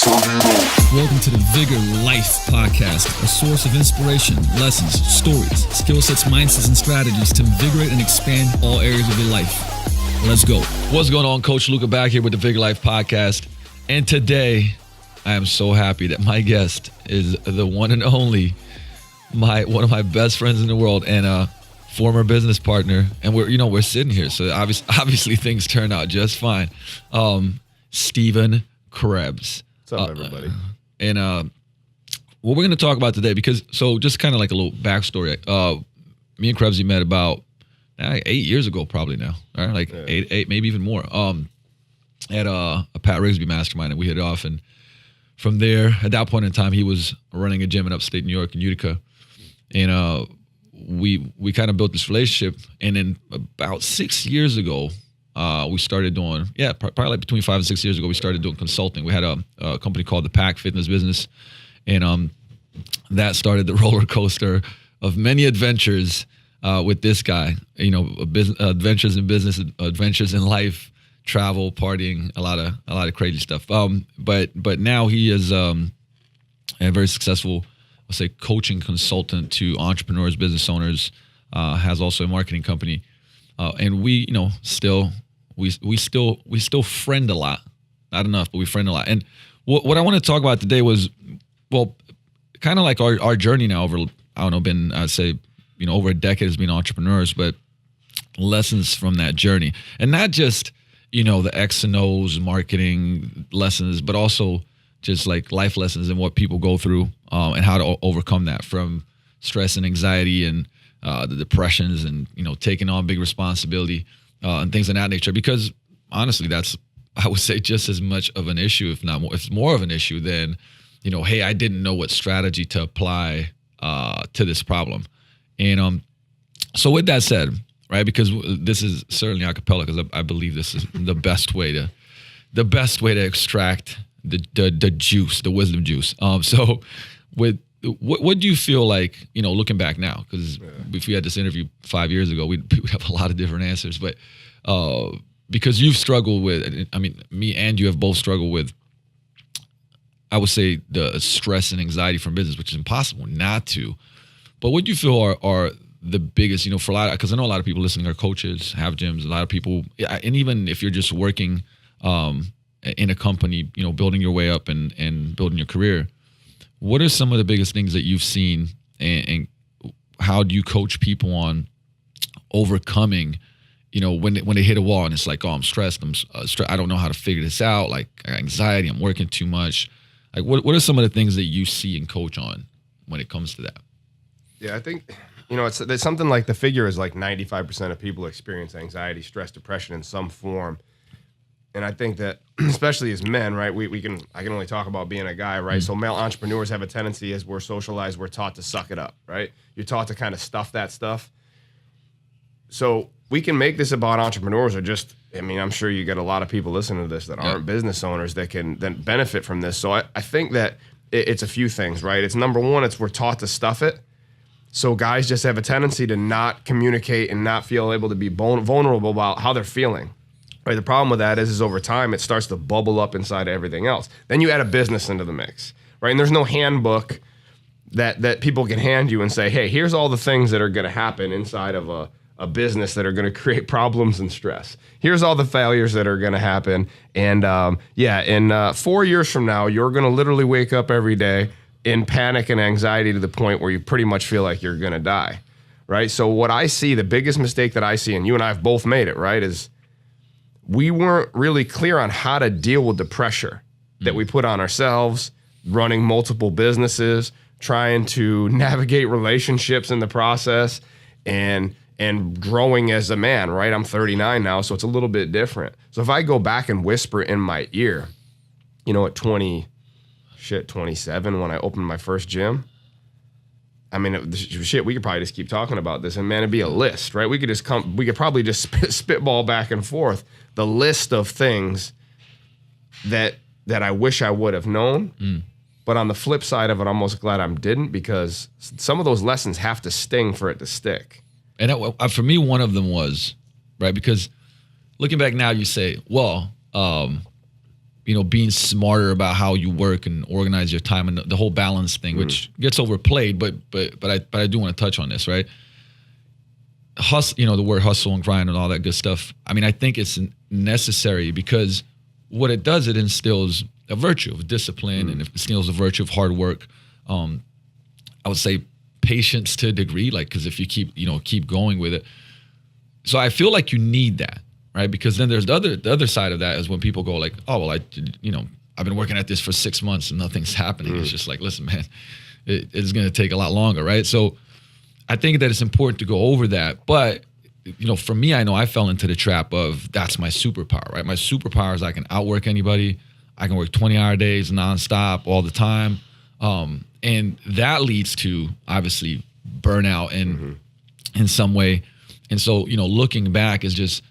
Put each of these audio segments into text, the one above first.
Welcome to the Vigor Life Podcast, a source of inspiration, lessons, stories, skill sets, mindsets, and strategies to invigorate and expand all areas of your life. Let's go. What's going on? Coach Luka back here with the Vigor Life Podcast. And today, I am so happy that my guest is the one and only, one of my best friends in the world and a former business partner. And we're sitting here, so obviously things turn out just fine. Steve Krebs. What's up, everybody? And what we're going to talk about today, so just kind of like a little backstory. Me and Krebsy met about 8 years ago, probably now. All right, eight, maybe even more. At a Pat Rigsby mastermind, and we hit it off. And from there, at that point in time, he was running a gym in upstate New York in Utica, and we kind of built this relationship. And then about 6 years ago, we started doing, probably like between 5 and 6 years ago, we started doing consulting. We had a company called the Pack Fitness Business, and that started the roller coaster of many adventures with this guy. Adventures in business, adventures in life, travel, partying, a lot of crazy stuff. But now he is a very successful, I'll say, coaching consultant to entrepreneurs, business owners. Has also a marketing company, and we still friend a lot. Not enough, but we friend a lot. And what I want to talk about today was, kind of like our journey now over, I'd say, over a decade as being entrepreneurs, but lessons from that journey. And not just, the X and O's marketing lessons, but also just like life lessons and what people go through and how to overcome that, from stress and anxiety and the depressions and, taking on big responsibility and things of that nature. Because honestly, that's, I would say, just as much of an issue, if not more, it's more of an issue than, hey, I didn't know what strategy to apply to this problem. And so with that said, right, because this is certainly a cappella, because I believe this is the best way to extract the juice, the wisdom juice. So with what do you feel like, looking back now? Because if we had this interview 5 years ago, we'd have a lot of different answers. But because you've struggled with, me and you have both struggled with, I would say, the stress and anxiety from business, which is impossible not to. But what do you feel are the biggest, for a lot, because I know a lot of people listening are coaches, have gyms, a lot of people, and even if you're just working in a company, building your way up and building your career, what are some of the biggest things that you've seen, and how do you coach people on overcoming, when they hit a wall and it's like, oh, I'm stressed, I don't know how to figure this out, like anxiety, I'm working too much. Like, what are some of the things that you see and coach on when it comes to that? Yeah, I think, there's something like the figure is like 95% of people experience anxiety, stress, depression in some form. And I think that, especially as men, right, I can only talk about being a guy, right? So male entrepreneurs have a tendency, as we're socialized, we're taught to suck it up, right? You're taught to kind of stuff that stuff. So we can make this about entrepreneurs, or just, I'm sure you get a lot of people listening to this that aren't business owners that can then benefit from this. So I think that it's a few things, right? It's number one, we're taught to stuff it. So guys just have a tendency to not communicate and not feel able to be vulnerable about how they're feeling. Right, the problem with that is over time, it starts to bubble up inside of everything else. Then you add a business into the mix, right? And there's no handbook that people can hand you and say, hey, here's all the things that are going to happen inside of a business that are going to create problems and stress. Here's all the failures that are going to happen. And in 4 years from now, you're going to literally wake up every day in panic and anxiety to the point where you pretty much feel like you're going to die, right? So what I see, the biggest mistake that I see, and you and I have both made it, right, is we weren't really clear on how to deal with the pressure that we put on ourselves, running multiple businesses, trying to navigate relationships in the process, and growing as a man, right? I'm 39 now, so it's a little bit different. So if I go back and whisper in my ear, at 27 when I opened my first gym, we could probably just keep talking about this, and man, it'd be a list, right? We could probably just spitball back and forth the list of things that I wish I would have known. But on the flip side of it, I'm almost glad I didn't, because some of those lessons have to sting for it to stick. And for me, one of them was, right, because looking back now, you say, well, being smarter about how you work and organize your time and the whole balance thing, which gets overplayed, but I do want to touch on this, right? Hustle, the word hustle and grind and all that good stuff. I mean, I think it's necessary because what it does, it instills a virtue of discipline and it instills a virtue of hard work. I would say patience to a degree, like, because if you keep going with it. So I feel like you need that, right? Because then there's the other side of that is when people go like, oh, well, I've been working at this for 6 months and nothing's happening. It's just like, listen, man, it's going to take a lot longer, right? So I think that it's important to go over that. But, for me, I know I fell into the trap of that's my superpower, right? My superpower is I can outwork anybody. I can work 20-hour days nonstop all the time. And that leads to, obviously, burnout in some way. And so, looking back is just,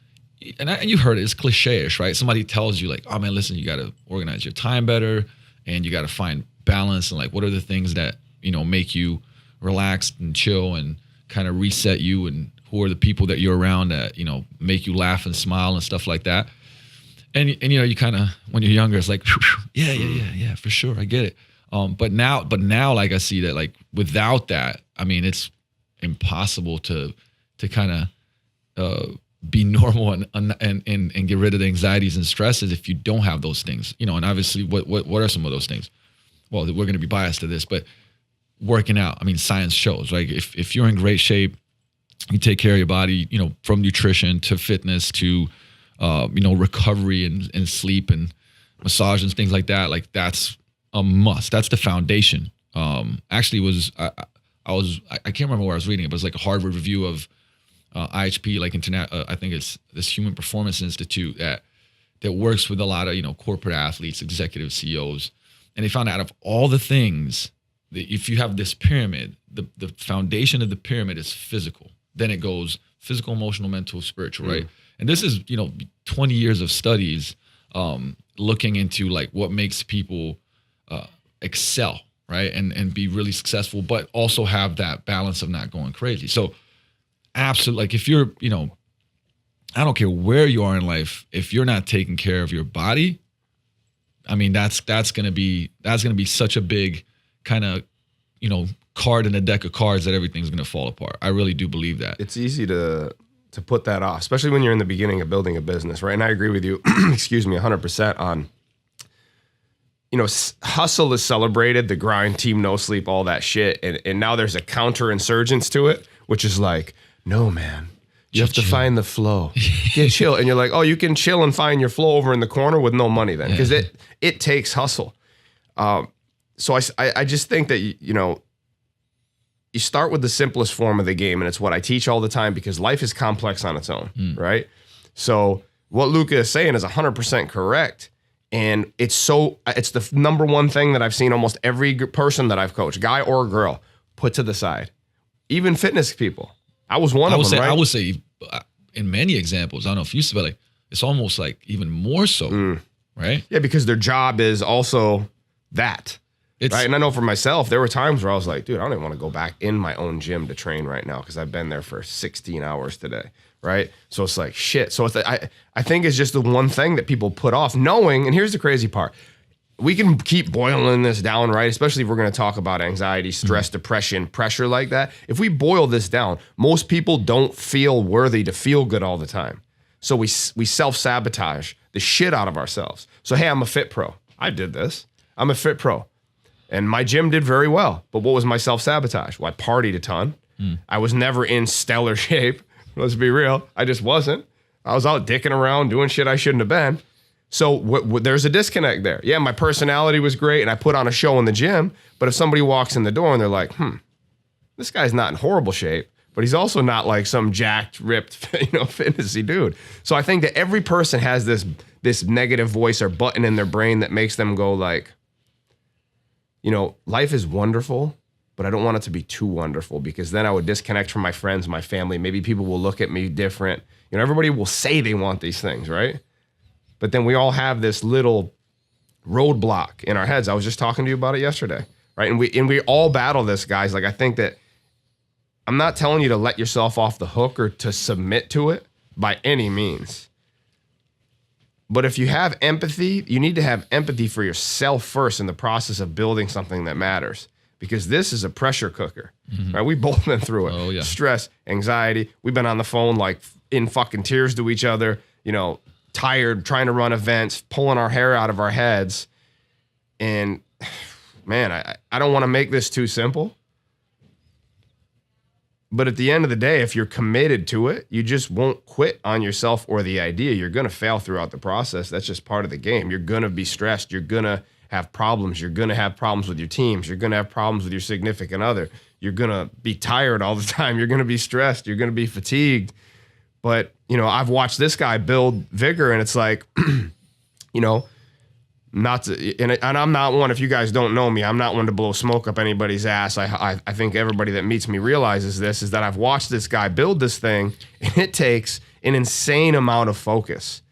and you've heard it, it's cliche-ish, right? Somebody tells you like, oh man, listen, you got to organize your time better and you got to find balance and like, what are the things that, make you relaxed and chill and kind of reset you, and who are the people that you're around that, make you laugh and smile and stuff like that. And you kind of, when you're younger, it's like, yeah, for sure. I get it. But now, like I see that, like without that, I mean, it's impossible to kind of be normal and get rid of the anxieties and stresses if you don't have those things, and obviously what are some of those things? Well, we're going to be biased to this, but working out, I mean, science shows, right? If you're in great shape, you take care of your body, from nutrition to fitness to, recovery and sleep and massage and things like that. Like that's a must. That's the foundation. Actually I can't remember where I was reading it, but it's like a Harvard review of IHP, like I think it's this Human Performance Institute that works with a lot of, corporate athletes, executive CEOs. And they found out of all the things, if you have this pyramid, the foundation of the pyramid is physical. Then it goes physical, emotional, mental, spiritual, right? And this is, 20 years of studies looking into like what makes people excel, right? And be really successful, but also have that balance of not going crazy. So absolutely, like if you're, I don't care where you are in life, if you're not taking care of your body, I mean, that's going to be such a big kind of, card in a deck of cards that everything's going to fall apart. I really do believe that. It's easy to put that off, especially when you're in the beginning of building a business, right? And I agree with you, 100% on, hustle is celebrated, the grind, team, no sleep, all that shit. And now there's a counterinsurgence to it, which is like, no, man, you have to find the flow. Get chill. And you're like, oh, you can chill and find your flow over in the corner with no money then, because it takes hustle. So I just think that, you start with the simplest form of the game, and it's what I teach all the time because life is complex on its own, right? So what Luka is saying is 100% correct. And it's the number one thing that I've seen almost every person that I've coached, guy or girl, put to the side. Even fitness people. I was one of them, right? I would say in many examples, I don't know if you see, but like, it's almost like even more so, right? Yeah, because their job is also that. Right. And I know for myself, there were times where I was like, dude, I don't even want to go back in my own gym to train right now because I've been there for 16 hours today. Right. So it's like, shit. So I think it's just the one thing that people put off knowing. And here's the crazy part. We can keep boiling this down, right? Especially if we're going to talk about anxiety, stress, depression, pressure like that. If we boil this down, most people don't feel worthy to feel good all the time. So we self-sabotage the shit out of ourselves. So, hey, I'm a fit pro. I did this. I'm a fit pro. And my gym did very well. But what was my self-sabotage? Well, I partied a ton. I was never in stellar shape. Let's be real. I just wasn't. I was out dicking around, doing shit I shouldn't have been. So there's a disconnect there. Yeah, my personality was great, and I put on a show in the gym. But if somebody walks in the door and they're like, this guy's not in horrible shape, but he's also not like some jacked, ripped, fitnessy dude. So I think that every person has this negative voice or button in their brain that makes them go like, life is wonderful, but I don't want it to be too wonderful because then I would disconnect from my friends, my family. Maybe people will look at me different. Everybody will say they want these things, right? But then we all have this little roadblock in our heads. I was just talking to you about it yesterday, right? And we all battle this, guys. Like, I think that I'm not telling you to let yourself off the hook or to submit to it by any means. But if you have empathy, you need to have empathy for yourself first in the process of building something that matters. Because this is a pressure cooker, right? We've both been through it. Oh, yeah. Stress, anxiety. We've been on the phone like in fucking tears to each other, tired, trying to run events, pulling our hair out of our heads. And man, I don't want to make this too simple. But at the end of the day, if you're committed to it, you just won't quit on yourself or the idea. You're going to fail throughout the process. That's just part of the game. You're going to be stressed. You're going to have problems. You're going to have problems with your teams. You're going to have problems with your significant other. You're going to be tired all the time. You're going to be stressed. You're going to be fatigued. But, I've watched this guy build Vigor, and it's like, not to, and I'm not one, if you guys don't know me, I'm not one to blow smoke up anybody's ass. I think everybody that meets me realizes this, is that I've watched this guy build this thing, and it takes an insane amount of focus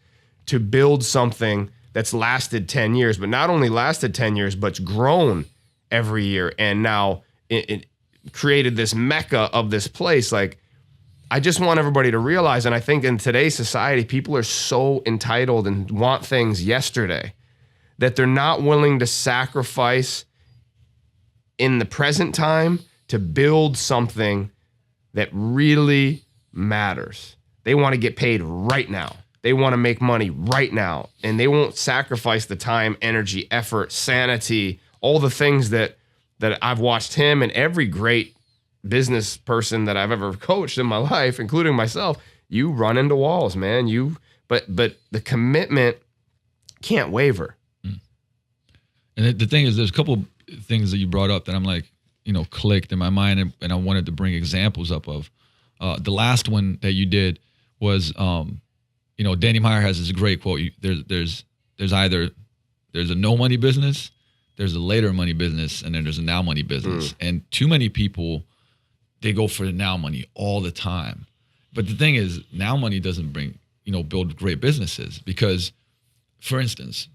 to build something that's lasted 10 years, but not only lasted 10 years, but's grown every year. And now it created this mecca of this place. Like, I just want everybody to realize, and I think in today's society, people are so entitled and want things yesterday that they're not willing to sacrifice in the present time to build something that really matters. They want to get paid right now. They want to make money right now, and they won't sacrifice the time, energy, effort, sanity, all the things that I've watched him and every great business person that I've ever coached in my life, including myself. You run into walls, man. But the commitment can't waver. And the thing is, there's a couple things that you brought up that I'm like, clicked in my mind, and I wanted to bring examples up of. The last one that you did was, Danny Meyer has this great quote. There's a no money business, there's a later money business, and then there's a now money business. And too many people, they go for the now money all the time. But the thing is, now money doesn't build great businesses, because, for instance,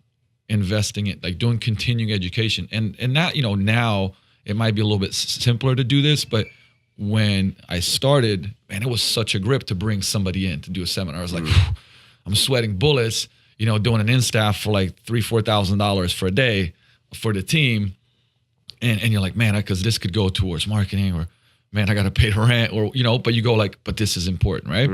investing in, like, doing continuing education, and that, now it might be a little bit simpler to do this, but when I started, man, it was such a grip to bring somebody in to do a seminar. I was like, I'm sweating bullets, doing an in-staff for like $3,000-$4,000 for a day for the team. And you're like, man, because this could go towards marketing, or man, I got to pay the rent, or, but you go like, but this is important, right?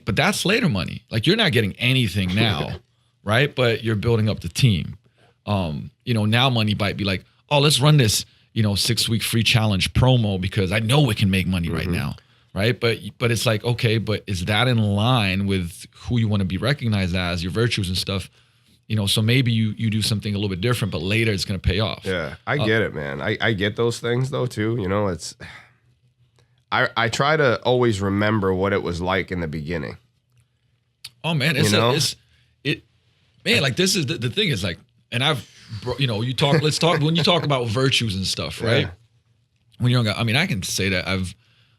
But that's later money. Like, you're not getting anything now, right? But you're building up the team. Now money might be like, oh, let's run this, 6-week free challenge promo because I know it can make money right now. Right. But it's like, okay, but is that in line with who you want to be recognized as, your virtues and stuff? So maybe you do something a little bit different, but later it's going to pay off. Yeah, I get it, man. I get those things though too. It's, I try to always remember what it was like in the beginning. Oh man, man, like, this is the thing is like, and let's talk, when you talk about virtues and stuff, right? Yeah. When you're young, I mean, I can say that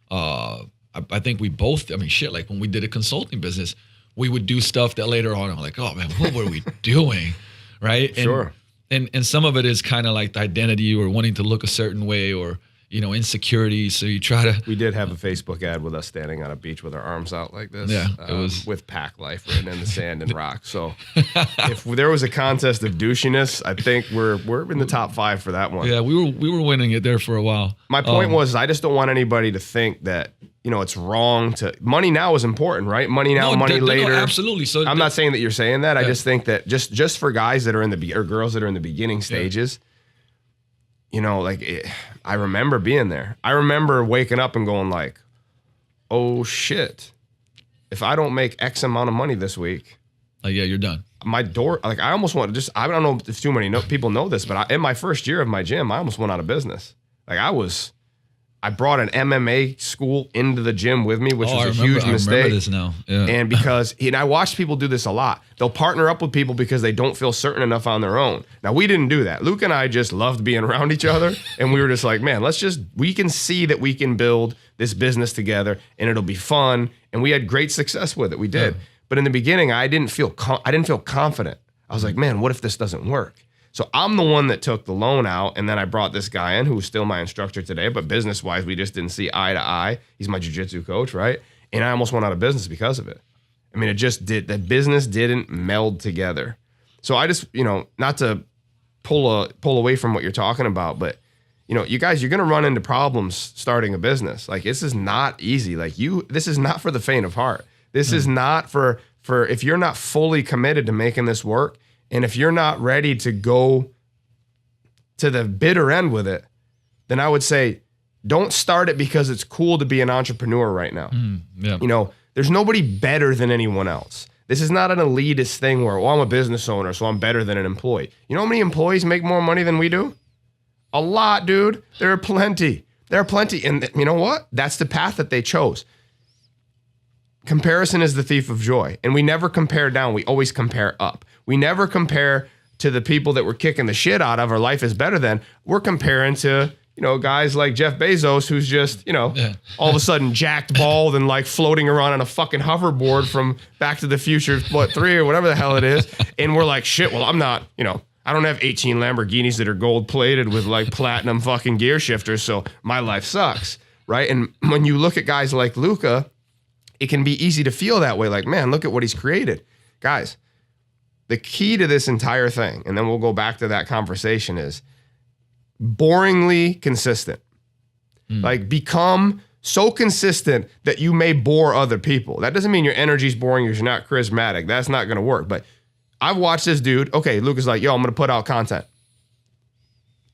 I think we both, like when we did a consulting business, we would do stuff that later on I'm like, oh man, what were we doing? Right? Sure. And some of it is kind of like the identity, or wanting to look a certain way, or, insecurity. So you try to. We did have a Facebook ad with us standing on a beach with our arms out like this. Yeah. It was with pack life written in the sand and rock. So if there was a contest of douchiness, I think we're in the top 5 for that one. Yeah, we were winning it there for a while. My point was, I just don't want anybody to think that, it's wrong to, money now is important, right? Money now, money later. No, absolutely. So I'm not saying that you're saying that. Yeah. I just think that just for guys that are or girls that are in the beginning stages, I remember being there. I remember waking up and going like, oh shit, if I don't make X amount of money this week, yeah, you're done. My door, like, I almost want to I don't know if too many people know this, but in my first year of my gym, I almost went out of business. Like, I brought an MMA school into the gym with me, which was a huge mistake. I remember this now. Yeah. And because, and I watched people do this a lot. They'll partner up with people because they don't feel certain enough on their own. Now, we didn't do that. Luke and I just loved being around each other. And we were just like, man, we can see that we can build this business together and it'll be fun. And we had great success with it. We did. Yeah. But in the beginning, I didn't feel confident. I was like, man, what if this doesn't work? So I'm the one that took the loan out, and then I brought this guy in who's still my instructor today, but business-wise, we just didn't see eye to eye. He's my jiu-jitsu coach, right? And I almost went out of business because of it. I mean, it just did. The business didn't meld together. So I just, not to pull away from what you're talking about, but you guys, you're going to run into problems starting a business. Like, this is not easy. Like, this is not for the faint of heart. This is not for if you're not fully committed to making this work, and if you're not ready to go to the bitter end with it, then I would say, don't start it because it's cool to be an entrepreneur right now. There's nobody better than anyone else. This is not an elitist thing where, I'm a business owner, so I'm better than an employee. You know how many employees make more money than we do? A lot, dude. There are plenty. And you know what? That's the path that they chose. Comparison is the thief of joy. And we never compare down. We always compare up. We never compare to the people that we're kicking the shit out of, our life is better than. We're comparing to, guys like Jeff Bezos, who's just, all of a sudden jacked, bald, and like floating around on a fucking hoverboard from Back to the Future, 3 or whatever the hell it is. And we're like, shit, well, I'm not, I don't have 18 Lamborghinis that are gold plated with like platinum fucking gear shifters, so my life sucks, right? And when you look at guys like Luka, it can be easy to feel that way. Like, man, look at what he's created. Guys, the key to this entire thing, and then we'll go back to that conversation, is boringly consistent. Like, become so consistent that you may bore other people. That doesn't mean your energy's boring or you're not charismatic. That's not going to work. But I've watched this dude. Okay, Luka's like, I'm going to put out content.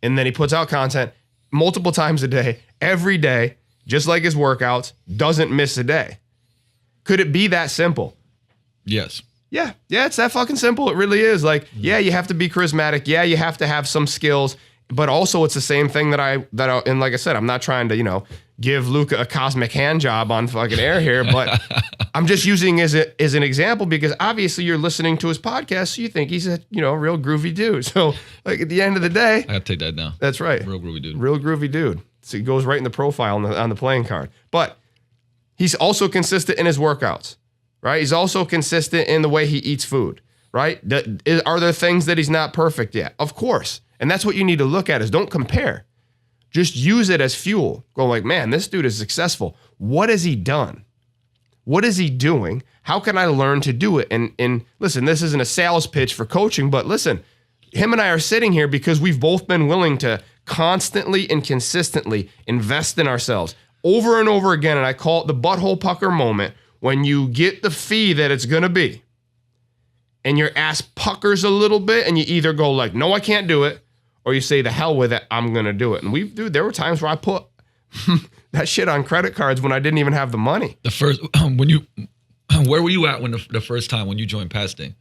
And then he puts out content multiple times a day, every day, just like his workouts, doesn't miss a day. Could it be that simple? Yes. Yeah, it's that fucking simple. It really is. Like, you have to be charismatic. Yeah, you have to have some skills. But also, it's the same thing that and like I said, I'm not trying to, give Luka a cosmic hand job on fucking air here, but I'm just using as an example because obviously you're listening to his podcast, so you think he's a, real groovy dude. So, like, at the end of the day, I gotta take that down. That's right. Real groovy dude. Real groovy dude. So it goes right in the profile on the playing card. But he's also consistent in his workouts, right? He's also consistent in the way he eats food, right? Are there things that he's not perfect yet? Of course. And that's what you need to look at, is don't compare. Just use it as fuel. Go like, man, this dude is successful. What has he done? What is he doing? How can I learn to do it? And listen, this isn't a sales pitch for coaching, but listen, him and I are sitting here because we've both been willing to constantly and consistently invest in ourselves over and over again. And I call it the butthole pucker moment, when you get the fee that it's going to be and your ass puckers a little bit and you either go like, no, I can't do it, or you say, the hell with it, I'm going to do it. And there were times where I put that shit on credit cards when I didn't even have the money. The first, where were you at when the first time when you joined Pasting?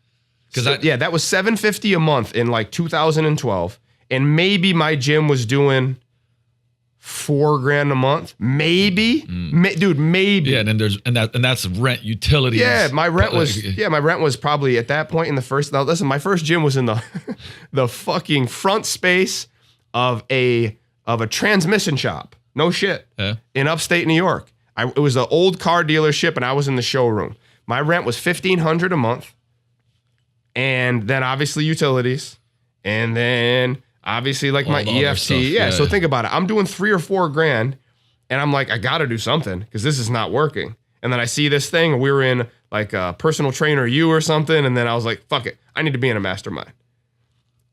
That was $750 a month in like 2012. And maybe my gym was doing $4,000 a month, maybe, dude, maybe. Yeah, and then that's rent, utilities. Yeah, my rent was probably at that point in the first. Now, listen, my first gym was in the fucking front space of a transmission shop. No shit. Yeah. In upstate New York. It was an old car dealership, and I was in the showroom. My rent was $1,500 a month, and then obviously utilities, and then obviously like my EFT. Yeah. So think about it. I'm doing $3,000 or $4,000 and I'm like, I got to do something because this is not working. And then I see this thing. We were in like a personal trainer U or something. And then I was like, fuck it. I need to be in a mastermind.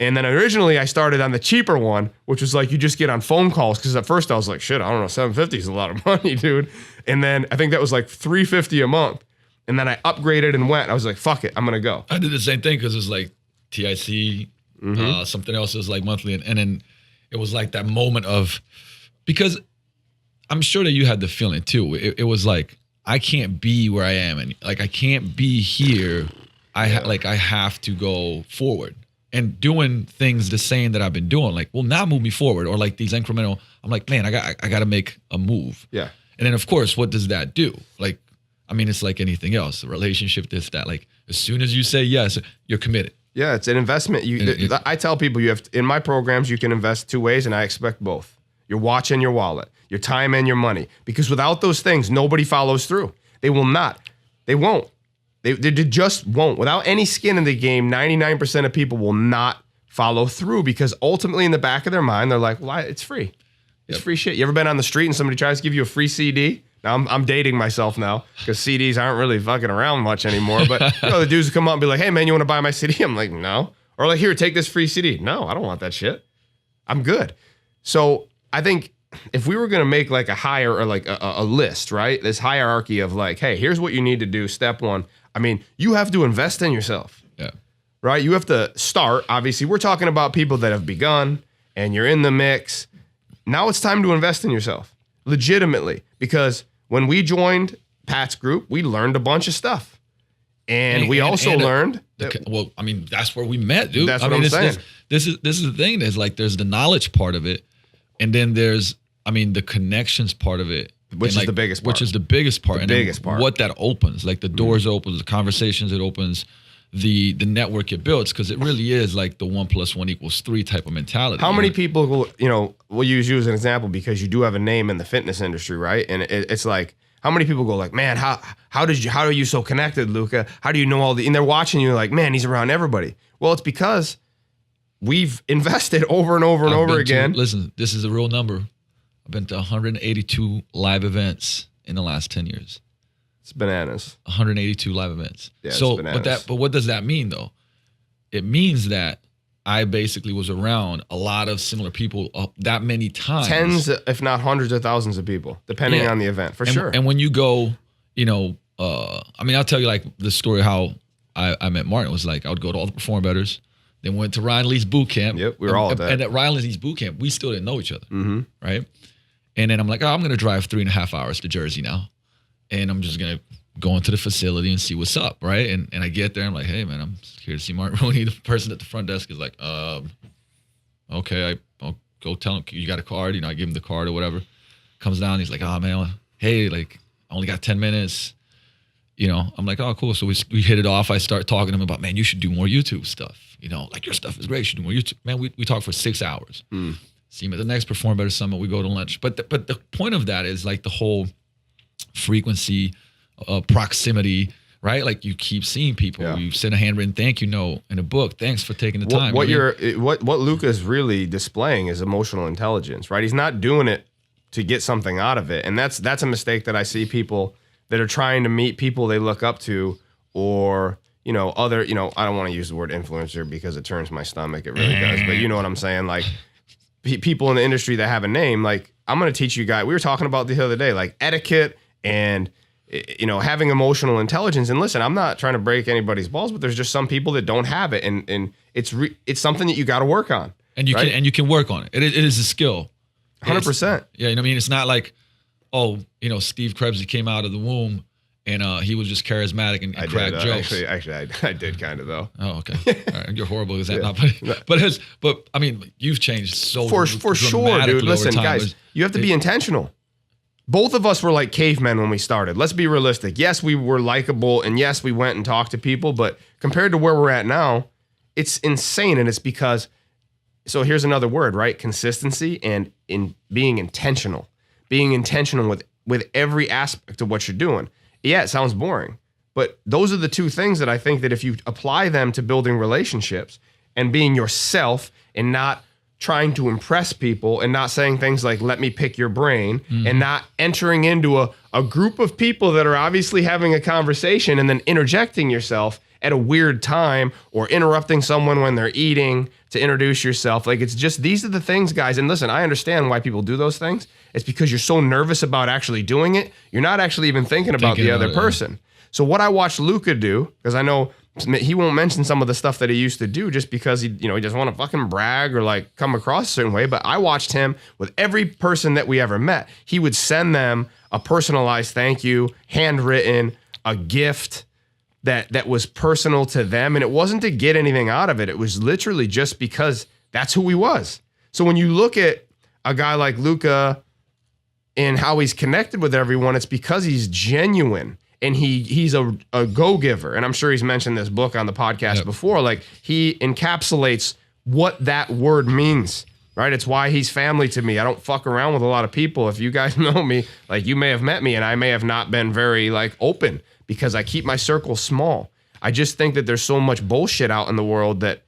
And then originally I started on the cheaper one, which was like, you just get on phone calls. Cause at first I was like, shit, I don't know. $750 is a lot of money, dude. And then I think that was like $350 a month. And then I upgraded and went. I was like, fuck it. I'm going to go. I did the same thing because it was like TIC. Something else is like monthly, and then it was like that moment of, because I'm sure that you had the feeling too. It was like, I can't be where I am, and like I can't be here. I have to go forward and doing things the same that I've been doing. Like, will not move me forward, or like these incremental. I'm like, man, I got to make a move. Yeah. And then of course, what does that do? Like, I mean, it's like anything else, a relationship, this, that. Like, as soon as you say yes, you're committed. Yeah, it's an investment. I tell people in my programs, you can invest two ways, and I expect both. Your watch and your wallet, your time and your money. Because without those things, nobody follows through. They will not. They won't. They just won't. Without any skin in the game, 99% of people will not follow through because ultimately in the back of their mind, they're like, well, it's free. It's free shit. You ever been on the street and somebody tries to give you a free CD? Now I'm dating myself now because CDs aren't really fucking around much anymore. But the dudes come up and be like, hey man, you want to buy my CD? I'm like, no. Or like, here, take this free CD. No, I don't want that shit. I'm good. So I think if we were going to make like a higher or like a list, right? This hierarchy of like, hey, here's what you need to do. Step one. I mean, you have to invest in yourself. Yeah. Right? You have to start. Obviously, we're talking about people that have begun and you're in the mix. Now it's time to invest in yourself. Legitimately. Because when we joined Pat's group, we learned a bunch of stuff. And we also learned. Well, I mean, that's where we met, dude. That's what I'm saying. This is the thing. There's like, there's the knowledge part of it. And then there's, I mean, the connections part of it. Which is the biggest part. Which is the biggest part. The biggest part. What that opens, like the doors opens, the conversations it opens, the network it builds, because it really is like the 1 + 1 = 3 type of mentality. How many people will, we'll use you as an example because you do have a name in the fitness industry, right? And it's like, how many people go like, man, how are you so connected, Luka? How do you know all the, and they're watching you like, man, he's around everybody. Well, it's because we've invested over and over and over again. Listen, this is a real number. I've been to 182 live events in the last 10 years. It's bananas. 182 live events. Yeah, so, it's bananas. But what does that mean though? It means that I basically was around a lot of similar people that many times. Tens, if not hundreds of thousands of people, depending on the event, for sure. And when you go, I mean, I'll tell you like the story how I met Martin. It was like I would go to all the Perform Betters, then went to Ryan Lee's boot camp. Yep, we were all at that. And at Ryan Lee's boot camp, we still didn't know each other, right? And then I'm like, I'm going to drive 3.5 hours to Jersey now. And I'm just going to go into the facility and see what's up, right? And I get there, I'm like, hey, man, I'm here to see Martin Rooney. The person at the front desk is like, okay, I'll go tell him, you got a card? I give him the card or whatever. Comes down, he's like, oh, man, hey, like, I only got 10 minutes. I'm like, oh, cool. So we hit it off. I start talking to him about, man, you should do more YouTube stuff. Like, your stuff is great. You should do more YouTube. Man, we talk for 6 hours. See him at the next Perform Better Summit. We go to lunch. But the point of that is like the whole frequency, proximity, right? Like you keep seeing people. Yeah. You send a handwritten thank you note in a book. Thanks for taking the time. What Luka is really displaying is emotional intelligence, right? He's not doing it to get something out of it. And that's a mistake that I see people that are trying to meet people they look up to or, other, I don't want to use the word influencer because it turns my stomach. It really does. But you know what I'm saying? Like people in the industry that have a name, like I'm going to teach you guys. We were talking about the other day, like etiquette and, having emotional intelligence. And listen, I'm not trying to break anybody's balls, but there's just some people that don't have it. And it's something that you got to work on. And you can work on it. It is a skill. 100%. Yeah. It's not like, Steve Krebs, he came out of the womb and he was just charismatic and cracked jokes. Actually, I did kind of though. Oh, okay. All right. You're horrible. Is that not? But I mean, you've changed so for sure, dude. Listen, guys, you have to be intentional. Both of us were like cavemen when we started. Let's be realistic. Yes, we were likable, and yes, we went and talked to people. But compared to where we're at now, it's insane, and it's because. So here's another word, right? Consistency and in being intentional. Being intentional with every aspect of what you're doing. Yeah, it sounds boring, but those are the two things that I think that if you apply them to building relationships and being yourself and not trying to impress people and not saying things like, let me pick your brain, and not entering into a group of people that are obviously having a conversation and then interjecting yourself at a weird time or interrupting someone when they're eating to introduce yourself. Like, it's just, these are the things, guys. And listen, I understand why people do those things. It's because you're so nervous about actually doing it. You're not actually even thinking about the other person. So what I watched Luka do, because I know he won't mention some of the stuff that he used to do just because he doesn't want to fucking brag or like come across a certain way. But I watched him with every person that we ever met. He would send them a personalized thank you, handwritten, a gift that was personal to them. And it wasn't to get anything out of it. It was literally just because that's who he was. So when you look at a guy like Luka and how he's connected with everyone, it's because he's genuine. And he's a go-giver. And I'm sure he's mentioned this book on the podcast before. Like, he encapsulates what that word means, right? It's why he's family to me. I don't fuck around with a lot of people. If you guys know me, like, you may have met me and I may have not been very, like, open because I keep my circle small. I just think that there's so much bullshit out in the world that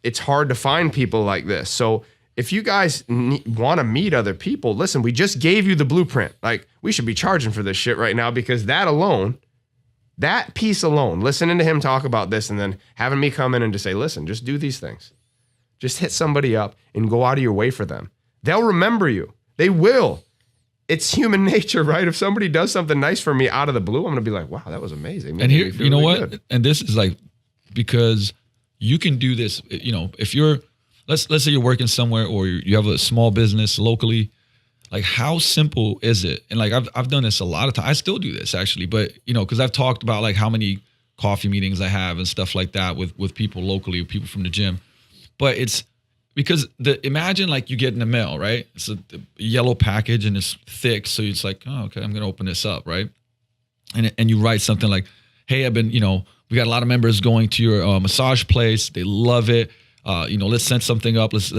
it's hard to find people like this. So if you guys want to meet other people, listen, we just gave you the blueprint. Like, we should be charging for this shit right now, because that alone, that piece alone, listening to him talk about this and then having me come in and just say, listen, just do these things. Just hit somebody up and go out of your way for them. They'll remember you. They will. It's human nature, right? If somebody does something nice for me out of the blue, I'm going to be like, wow, that was amazing. And here, you know what? Good. And this is like, because you can do this, you know, if you're, let's say you're working somewhere, or you have a small business locally, like, how simple is it? And like, I've done this a lot of times. I still do this actually, but you know, cause I've talked about like how many coffee meetings I have and stuff like that with people locally, with people from the gym. But it's because imagine like you get in the mail, right? It's a yellow package and it's thick. So it's like, oh, okay, I'm going to open this up. Right. And you write something like, hey, I've been, you know, we got a lot of members going to your massage place. They love it. You know, let's set something up. Let's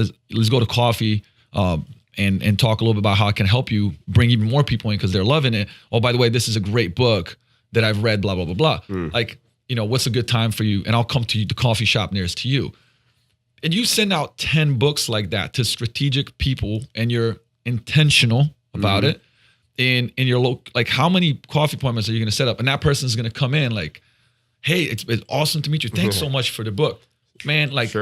go to coffee and talk a little bit about how I can help you bring even more people in because they're loving it. Oh, by the way, this is a great book that I've read, blah, blah, blah, blah. Like, you know, what's a good time for you? And I'll come to the coffee shop nearest to you. And you send out 10 books like that to strategic people, and you're intentional about it. And in your local, like, how many coffee appointments are you going to set up? And that person's going to come in like, hey, it's awesome to meet you. Thanks so much for the book, man. Like,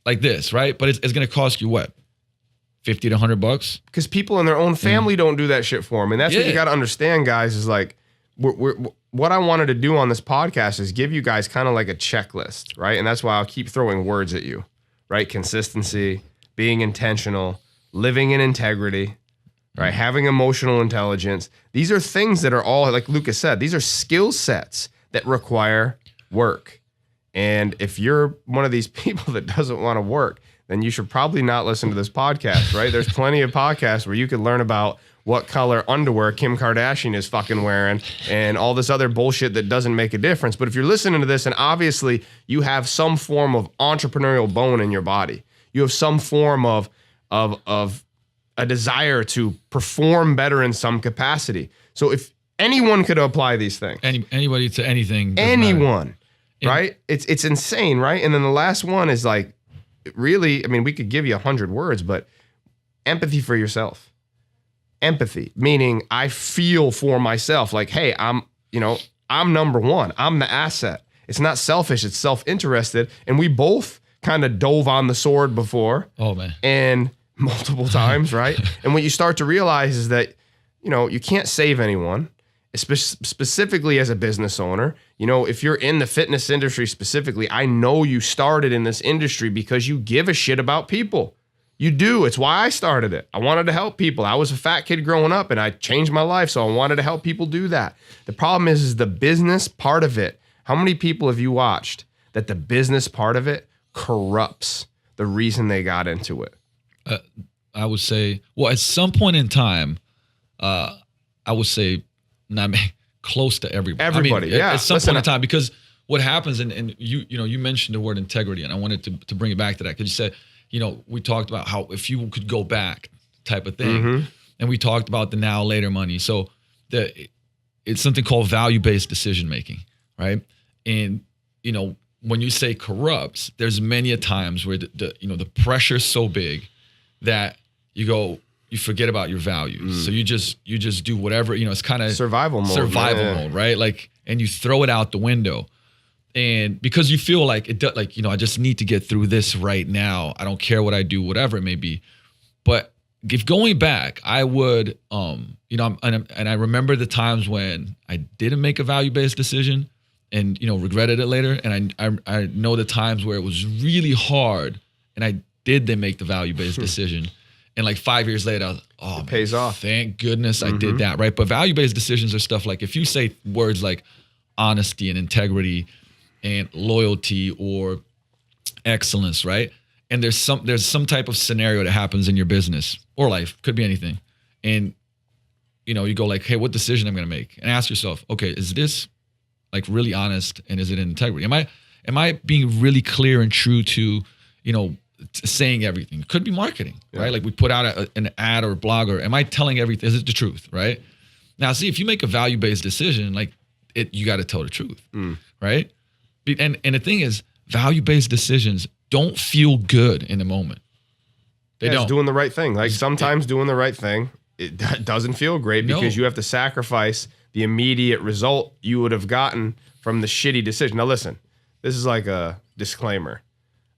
like this, right? But it's going to cost you what? $50 to $100? Because people in their own family don't do that shit for them. And that's what you got to understand, guys, is like, what I wanted to do on this podcast is give you guys kind of like a checklist, right? And that's why I'll keep throwing words at you, right? Consistency, being intentional, living in integrity, right? Having emotional intelligence. These are things that are all, like Luka said, these are skill sets that require work. And if you're one of these people that doesn't want to work, then you should probably not listen to this podcast, right? There's plenty of podcasts where you could learn about what color underwear Kim Kardashian is fucking wearing and all this other bullshit that doesn't make a difference. But if you're listening to this and obviously you have some form of entrepreneurial bone in your body, you have some form of a desire to perform better in some capacity. So if anyone could apply these things, anybody to anything, anyone, right? It's insane, right? And then the last one is like, really, I mean, we could give you 100 words, but empathy for yourself. Empathy, meaning I feel for myself, like, hey, I'm number one. I'm the asset. It's not selfish, it's self-interested. And we both kind of dove on the sword before. Oh, man. And multiple times, right? And what you start to realize is that, you know, you can't save anyone, specifically as a business owner. You know, if you're in the fitness industry specifically, I know you started in this industry because you give a shit about people. You do. It's why I started it. I wanted to help people. I was a fat kid growing up and I changed my life, so I wanted to help people do that. The problem is the business part of it. How many people have you watched that the business part of it corrupts the reason they got into it? I would say, well, at some point in time, I would say not close to everybody. Everybody, I mean, yeah. At some point in time, because what happens, and you mentioned the word integrity, and I wanted to bring it back to that because you said, you know, we talked about how if you could go back type of thing, and we talked about the now later money. So it's something called value-based decision making, right? And you know, when you say corrupts, there's many a times where the pressure's so big that you forget about your values. So you just do whatever, you know, it's kind of survival mode, right? Like, and you throw it out the window. And because you feel like I just need to get through this right now. I don't care what I do, whatever it may be. But if going back, I would, and I remember the times when I didn't make a value-based decision and, you know, regretted it later. And I know the times where it was really hard and I did then make the value-based decision. And like 5 years later, I was, oh, it pays off. Thank goodness I did that, right? But value-based decisions are stuff like if you say words like honesty and integrity and loyalty or excellence, right? And there's some type of scenario that happens in your business or life, could be anything. And, you know, you go like, hey, what decision I'm going to make? And ask yourself, okay, is this like really honest and is it in integrity? Am I being really clear and true to, you know, saying everything? Could be marketing, right? Like we put out an ad or a blog, or am I telling everything? Is it the truth, right? Now, see, if you make a value-based decision, like you got to tell the truth, right? And the thing is, value-based decisions don't feel good in the moment. They don't. It's doing the right thing. Like sometimes doing the right thing, it doesn't feel great because you have to sacrifice the immediate result you would have gotten from the shitty decision. Now listen, this is like a disclaimer.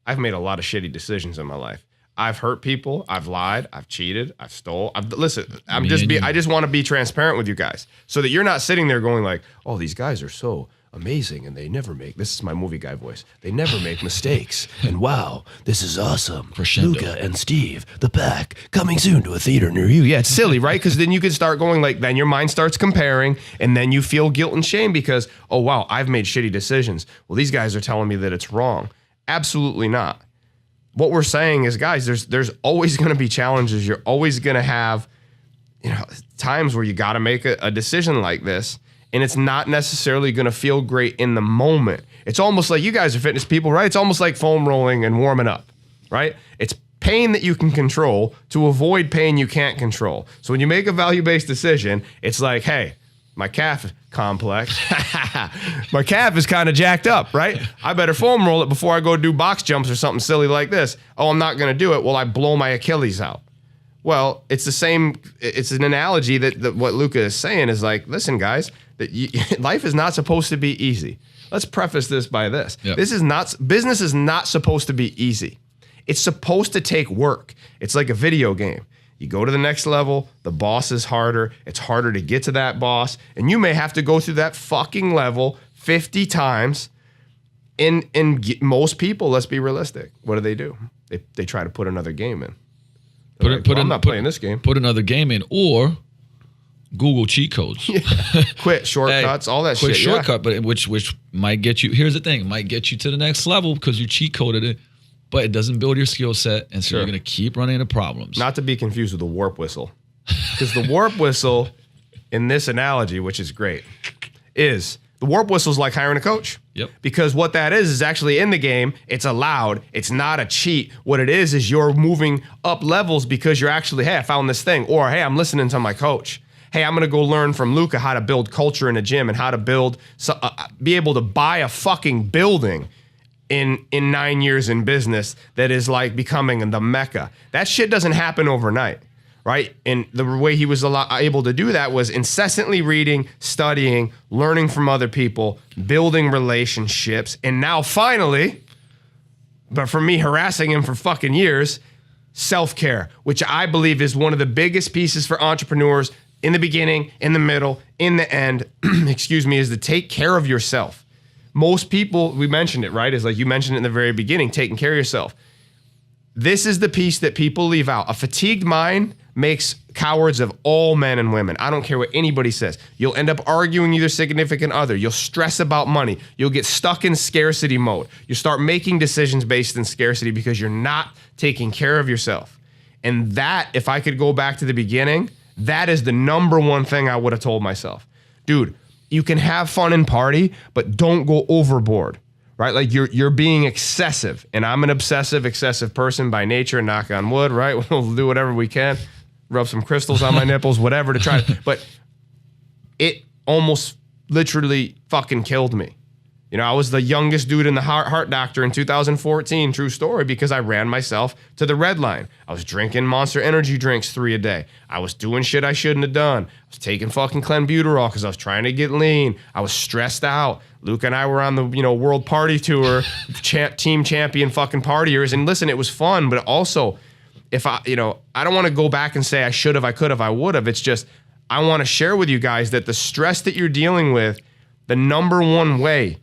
I've made a lot of shitty decisions in my life. I've hurt people. I've lied. I've cheated. I've stole. I just want to be transparent with you guys so that you're not sitting there going like, oh, these guys are so amazing and they never make, this is my movie guy voice, they never make mistakes. And wow, this is awesome. Crescendo. Luka and Steve, the pack, coming soon to a theater near you. Yeah, it's silly, right? Because then you can start going like, then your mind starts comparing and then you feel guilt and shame because, oh, wow, I've made shitty decisions. Well, these guys are telling me that it's wrong. Absolutely not. What we're saying is, guys, there's always going to be challenges. You're always going to have, times where you got to make a decision like this, and it's not necessarily going to feel great in the moment. It's almost like, you guys are fitness people, right? It's almost like foam rolling and warming up, right? It's pain that you can control to avoid pain you can't control. So when you make a value-based decision, it's like, hey, my calf complex. My calf is kind of jacked up, right? I better foam roll it before I go do box jumps or something silly like this. Oh, I'm not going to do it. Well, I blow my Achilles out. Well, it's the same. It's an analogy that what Luka is saying is like, listen, guys, life is not supposed to be easy. Let's preface this by this. Yep. Business is not supposed to be easy. It's supposed to take work. It's like a video game. You go to the next level, the boss is harder, it's harder to get to that boss, and you may have to go through that fucking level 50 times. Most people, let's be realistic, what do? They try to put another game in. I'm not playing this game. Put another game in, or Google cheat codes. Yeah. Quit shortcuts, all that shit. Quit shortcut, but which might get you, here's the thing, it might get you to the next level because you cheat coded it. But it doesn't build your skill set, and so you're going to keep running into problems. Not to be confused with the warp whistle. Because the warp whistle, in this analogy, which is great, is the warp whistle is like hiring a coach. Yep. Because what that is actually in the game, it's allowed. It's not a cheat. What it is you're moving up levels because you're actually, hey, I found this thing. Or, hey, I'm listening to my coach. Hey, I'm going to go learn from Luka how to build culture in a gym and how to be able to buy a fucking building in 9 years in business that is like becoming the Mecca. That shit doesn't happen overnight, right? And the way he was able to do that was incessantly reading, studying, learning from other people, building relationships, and now finally, but for me harassing him for fucking years, self-care, which I believe is one of the biggest pieces for entrepreneurs in the beginning, in the middle, in the end, is to take care of yourself. Most people, we mentioned it, right? Is like you mentioned it in the very beginning, taking care of yourself. This is the piece that people leave out. A fatigued mind makes cowards of all men and women. I don't care what anybody says. You'll end up arguing with your significant other. You'll stress about money. You'll get stuck in scarcity mode. You start making decisions based in scarcity because you're not taking care of yourself. And that, if I could go back to the beginning, that is the number one thing I would have told myself. Dude, you can have fun and party, but don't go overboard, right? Like you're being excessive, and I'm an excessive person by nature, knock on wood, right? We'll do whatever we can, rub some crystals on my nipples, whatever to try. But it almost literally fucking killed me. I was the youngest dude in the heart doctor in 2014, true story, because I ran myself to the red line. I was drinking Monster Energy drinks 3 a day. I was doing shit I shouldn't have done. I was taking fucking clenbuterol because I was trying to get lean. I was stressed out. Luke and I were on the world party tour, team champion fucking partiers. And listen, it was fun, but also, if I don't want to go back and say I should have, I could have, I would have. It's just, I want to share with you guys that the stress that you're dealing with, the number one way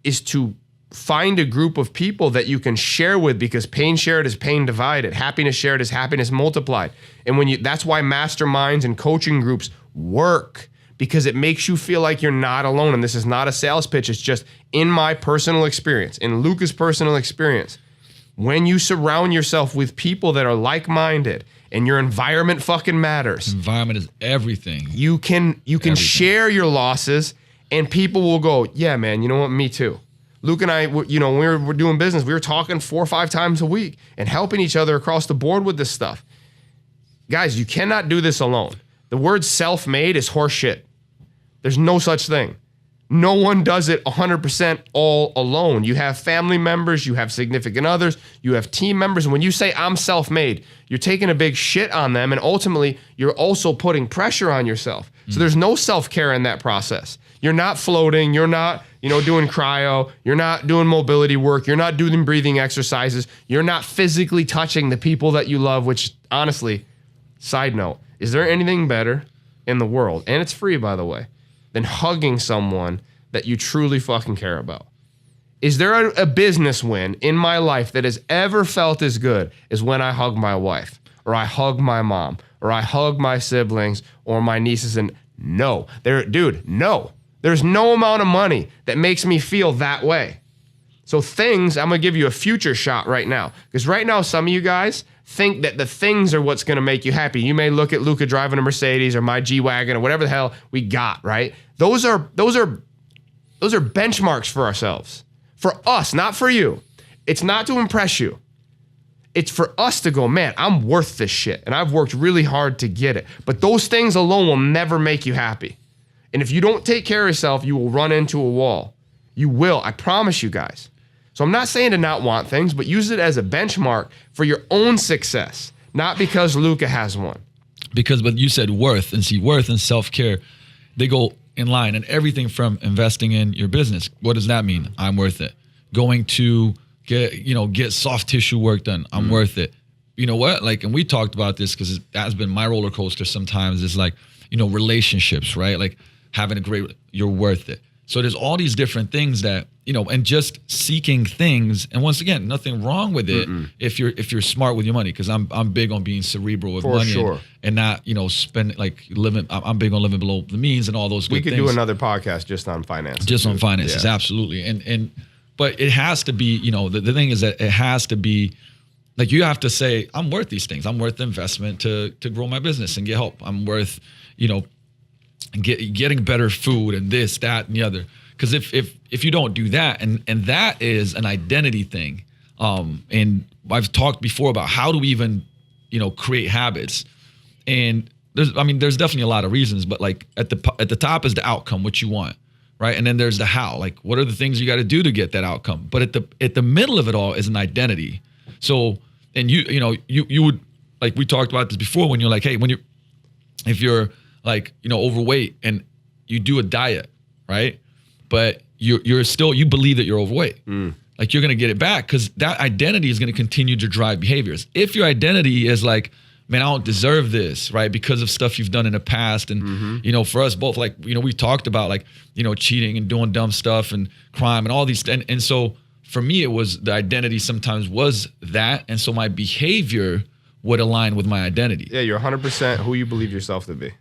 is to find a group of people that you can share with, because pain shared is pain divided. Happiness shared is happiness multiplied. And that's why masterminds and coaching groups work, because it makes you feel like you're not alone. And this is not a sales pitch. It's just in my personal experience, in Luka's personal experience. When you surround yourself with people that are like-minded and your environment fucking matters. Environment is everything. You can share your losses, and people will go, yeah, man, you know what? Me too. Luke and I, when we were doing business, we were talking 4 or 5 times a week and helping each other across the board with this stuff. Guys, you cannot do this alone. The word self-made is horseshit. There's no such thing. No one does it 100% all alone. You have family members, you have significant others, you have team members. And when you say I'm self-made, you're taking a big shit on them. And ultimately, you're also putting pressure on yourself. So there's no self-care in that process. You're not floating. You're not, doing cryo. You're not doing mobility work. You're not doing breathing exercises. You're not physically touching the people that you love, which honestly, side note, is there anything better in the world, and it's free, by the way, than hugging someone that you truly fucking care about? Is there a business win in my life that has ever felt as good as when I hug my wife, or I hug my mom, or I hug my siblings or my nieces? And no. There's no amount of money that makes me feel that way. So things, I'm going to give you a future shot right now. Because right now, some of you guys think that the things are what's going to make you happy. You may look at Luka driving a Mercedes or my G-Wagon or whatever the hell we got, right? Those are benchmarks for ourselves. For us, not for you. It's not to impress you. It's for us to go, man, I'm worth this shit. And I've worked really hard to get it. But those things alone will never make you happy. And if you don't take care of yourself, you will run into a wall. You will, I promise you guys. So I'm not saying to not want things, but use it as a benchmark for your own success, not because Luka has one. But you said worth, and see, worth and self-care, they go in line. And everything from investing in your business, what does that mean? I'm worth it. Going to get soft tissue work done, I'm worth it. You know what? And we talked about this because that's been my roller coaster sometimes. It's relationships, right? Like having you're worth it. So there's all these different things that, and just seeking things. And once again, nothing wrong with it if you're smart with your money, because I'm big on being cerebral with money and not, spend living. I'm big on living below the means and all those good things. We could do another podcast just on finances. Just on finances, yeah. Absolutely. But it has to be, the thing is that it has to be you have to say, I'm worth these things. I'm worth the investment to grow my business and get help. I'm worth, getting better food and this, that, and the other. Because if you don't do that, and that is an identity thing. And I've talked before about how do we even, create habits. And there's definitely a lot of reasons, but at the top is the outcome, what you want, right? And then there's the how, what are the things you got to do to get that outcome? But at the middle of it all is an identity. So, and you would, we talked about this before, when you're hey, if you're overweight and you do a diet, right? But you're still, you believe that you're overweight. You're going to get it back, because that identity is going to continue to drive behaviors. If your identity is man, I don't deserve this, right? Because of stuff you've done in the past. And, for us both, we talked about cheating and doing dumb stuff and crime and all these. And so for me, it was the identity sometimes was that. And so my behavior would align with my identity. Yeah, you're 100% who you believe yourself to be,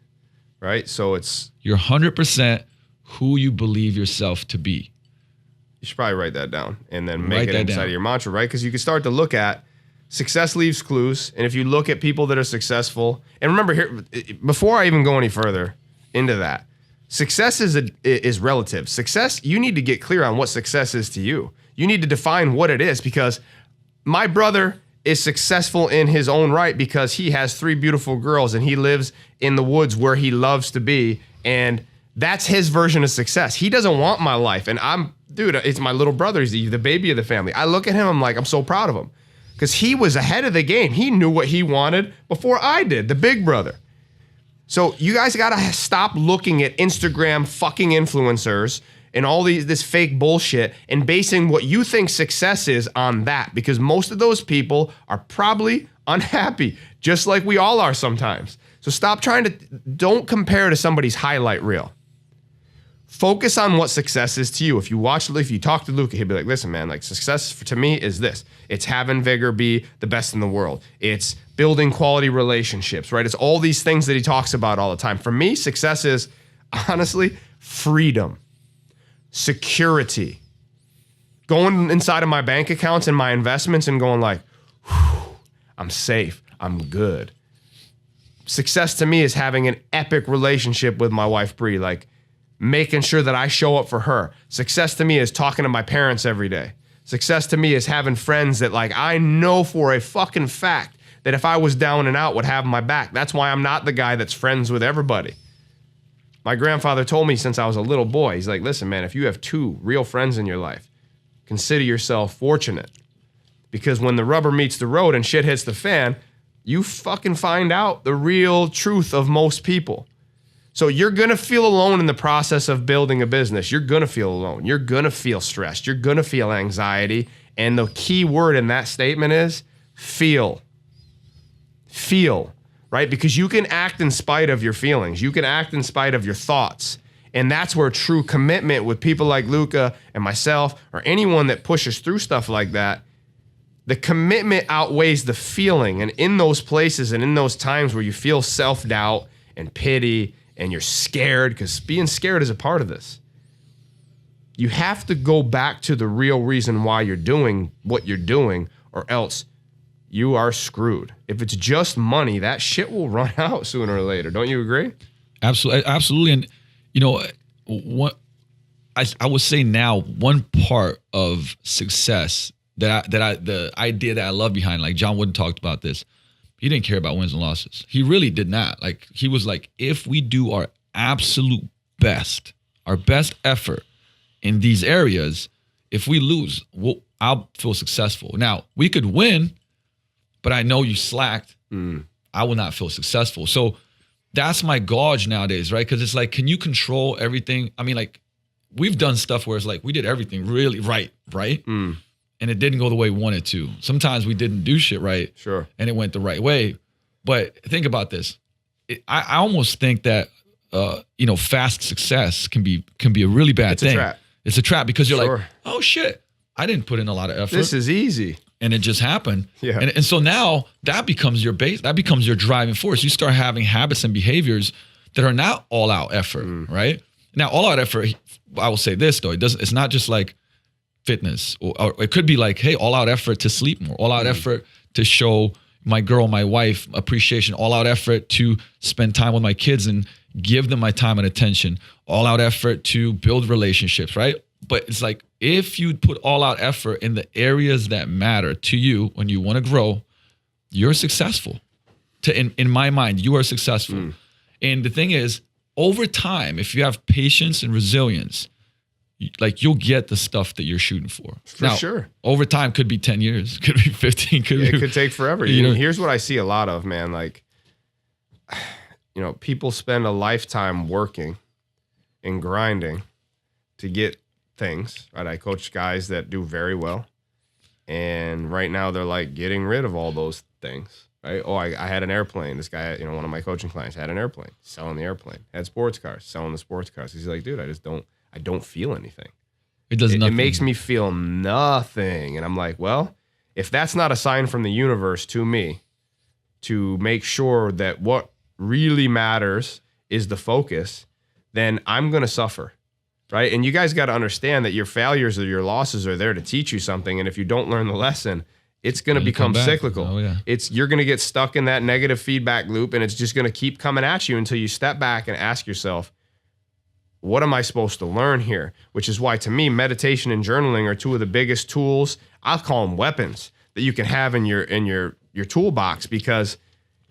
right? So you're 100% who you believe yourself to be. You should probably write that down and then make it inside of your mantra, right? Because you can start to look at success leaves clues. And if you look at people that are successful, and remember here, before I even go any further into that, success is relative. Success, you need to get clear on what success is to you. You need to define what it is, because my brother is successful in his own right because he has 3 beautiful girls and he lives in the woods where he loves to be. And that's his version of success. He doesn't want my life. And it's my little brother. He's the baby of the family. I look at him, I'm so proud of him, because he was ahead of the game. He knew what he wanted before I did, the big brother. So you guys got to stop looking at Instagram fucking influencers and all this fake bullshit and basing what you think success is on that, because most of those people are probably unhappy, just like we all are sometimes. So don't compare to somebody's highlight reel. Focus on what success is to you. If you talk to Luka, he'll be listen, man, success to me is this. It's having Vigor be the best in the world. It's building quality relationships, right? It's all these things that he talks about all the time. For me, success is, honestly, freedom, security, going inside of my bank accounts and my investments and going I'm safe, I'm good. Success to me is having an epic relationship with my wife, Bree, making sure that I show up for her. Success to me is talking to my parents every day. Success to me is having friends that I know for a fucking fact that if I was down and out would have my back. That's why I'm not the guy that's friends with everybody. My grandfather told me since I was a little boy, he's like, listen, man, if you have 2 real friends in your life, consider yourself fortunate. Because when the rubber meets the road and shit hits the fan, you fucking find out the real truth of most people. So you're going to feel alone in the process of building a business. You're going to feel alone. You're going to feel stressed. You're going to feel anxiety. And the key word in that statement is feel. Feel, right? Because you can act in spite of your feelings. You can act in spite of your thoughts. And that's where true commitment with people like Luka and myself or anyone that pushes through stuff like that, the commitment outweighs the feeling. And in those places and in those times where you feel self-doubt and pity and you're scared, because being scared is a part of this, you have to go back to the real reason why you're doing what you're doing, or else you are screwed. If it's just money, that shit will run out sooner or later. Don't you agree? Absolutely. Absolutely. And, you know, what I would say now, one part of success the idea that I love behind, like John Wooden talked about this, he didn't care about wins and losses. He really did not. Like, he was like, if we do our absolute best, our best effort in these areas, if we lose, I'll feel successful. Now, we could win, but I know you slacked. I will not feel successful. So that's my gauge nowadays, right? Because it's like, can you control everything? I mean, like, we've done stuff where it's like, we did everything really right? And it didn't go the way we wanted to. Sometimes we didn't do shit right. Sure. And it went the right way. But think about this. I almost think that, fast success can be a really bad thing. It's a trap. It's a trap because you're like, oh shit, I didn't put in a lot of effort. This is easy. And it just happened. Yeah. And so now that becomes your base. That becomes your driving force. You start having habits and behaviors that are not all out effort, right? Now, all out effort, I will say this though, it's not just like fitness, or it could be like, hey, all out effort to sleep more, all out effort to show my girl, my wife appreciation, all out effort to spend time with my kids and give them my time and attention, all out effort to build relationships, right? But it's like, if you put all out effort in the areas that matter to you when you want to grow, you're successful. In my mind, you are successful. And the thing is, over time, if you have patience and resilience, like, you'll get the stuff that you're shooting for. Now, sure. Over time, could be 10 years, could be 15, it could take forever. Here's what I see a lot of, man. Like, people spend a lifetime working and grinding to get things, right? I coach guys that do very well. And right now they're like getting rid of all those things, right? Oh, I had an airplane. This guy, one of my coaching clients had an airplane, selling the airplane. Had sports cars, selling the sports cars. He's like, dude, I don't feel anything. It does nothing. It makes me feel nothing. And I'm like, well, if that's not a sign from the universe to me to make sure that what really matters is the focus, then I'm going to suffer, right? And you guys got to understand that your failures or your losses are there to teach you something. And if you don't learn the lesson, it's going to become cyclical. Oh, yeah. You're going to get stuck in that negative feedback loop, and it's just going to keep coming at you until you step back and ask yourself, what am I supposed to learn here? Which is why, to me, meditation and journaling are two of the biggest tools. I'll call them weapons that you can have in your toolbox, because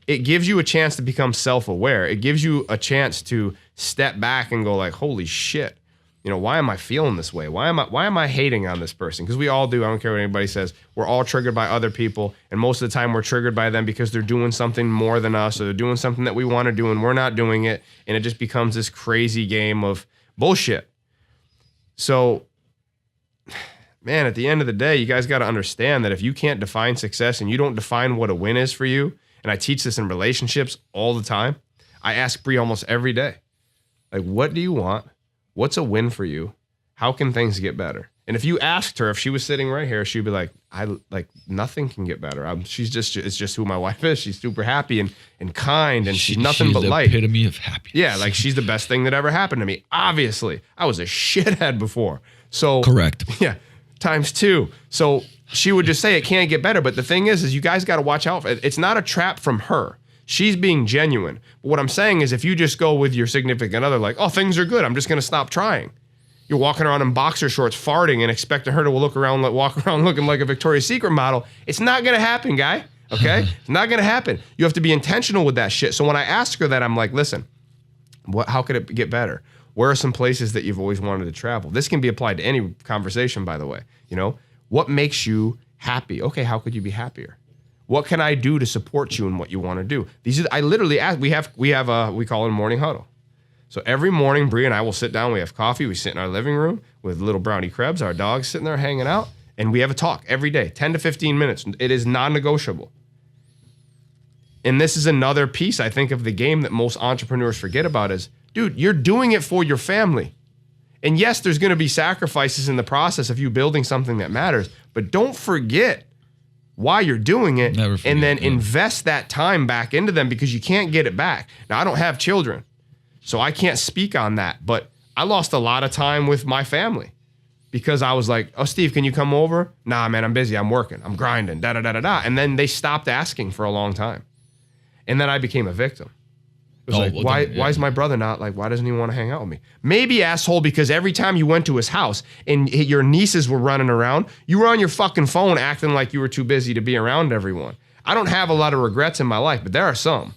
it gives you a chance to become self-aware. It gives you a chance to step back and go like, holy shit, why am I feeling this way? Why am I hating on this person? Because we all do. I don't care what anybody says. We're all triggered by other people, and most of the time we're triggered by them because they're doing something more than us, or they're doing something that we want to do and we're not doing it, and it just becomes this crazy game of bullshit. So, man, at the end of the day, you guys got to understand that if you can't define success and you don't define what a win is for you, and I teach this in relationships all the time. I ask Bree almost every day, like, what do you want? What's a win for you? How can things get better? And if you asked her, if she was sitting right here, she'd be like, nothing can get better. It's just who my wife is. She's super happy and kind, and she's nothing but light. She's the epitome of happiness. Yeah, like, she's the best thing that ever happened to me. Obviously, I was a shithead before. So correct. Yeah, times 2. So she would just say it can't get better. But the thing is you guys got to watch out. It's not a trap from her. She's being genuine. But what I'm saying is, if you just go with your significant other like, oh, things are good, I'm just going to stop trying. You're walking around in boxer shorts farting and expecting her to walk around looking like a Victoria's Secret model. It's not going to happen, guy. Okay? It's not going to happen. You have to be intentional with that shit. So when I ask her that, I'm like, listen, How could it get better? Where are some places that you've always wanted to travel? This can be applied to any conversation, by the way. What makes you happy? Okay, how could you be happier? What can I do to support you in what you want to do? I literally ask. We call it a morning huddle. So every morning, Bree and I will sit down. We have coffee. We sit in our living room with little Brownie Krebs, our dog, sitting there hanging out, and we have a talk every day, 10 to 15 minutes. It is non-negotiable. And this is another piece, I think, of the game that most entrepreneurs forget about is, dude, you're doing it for your family. And yes, there's going to be sacrifices in the process of you building something that matters, but don't forget why you're doing it, and then invest that time back into them, because you can't get it back. Now, I don't have children, so I can't speak on that, but I lost a lot of time with my family because I was like, oh, Steve, can you come over? Nah, man, I'm busy. I'm working. I'm grinding, da-da-da-da-da. And then they stopped asking for a long time. And then I became a victim. It was why is my brother not, why doesn't he want to hang out with me? Maybe, asshole, because every time you went to his house and your nieces were running around, you were on your fucking phone acting like you were too busy to be around everyone. I don't have a lot of regrets in my life, but there are some,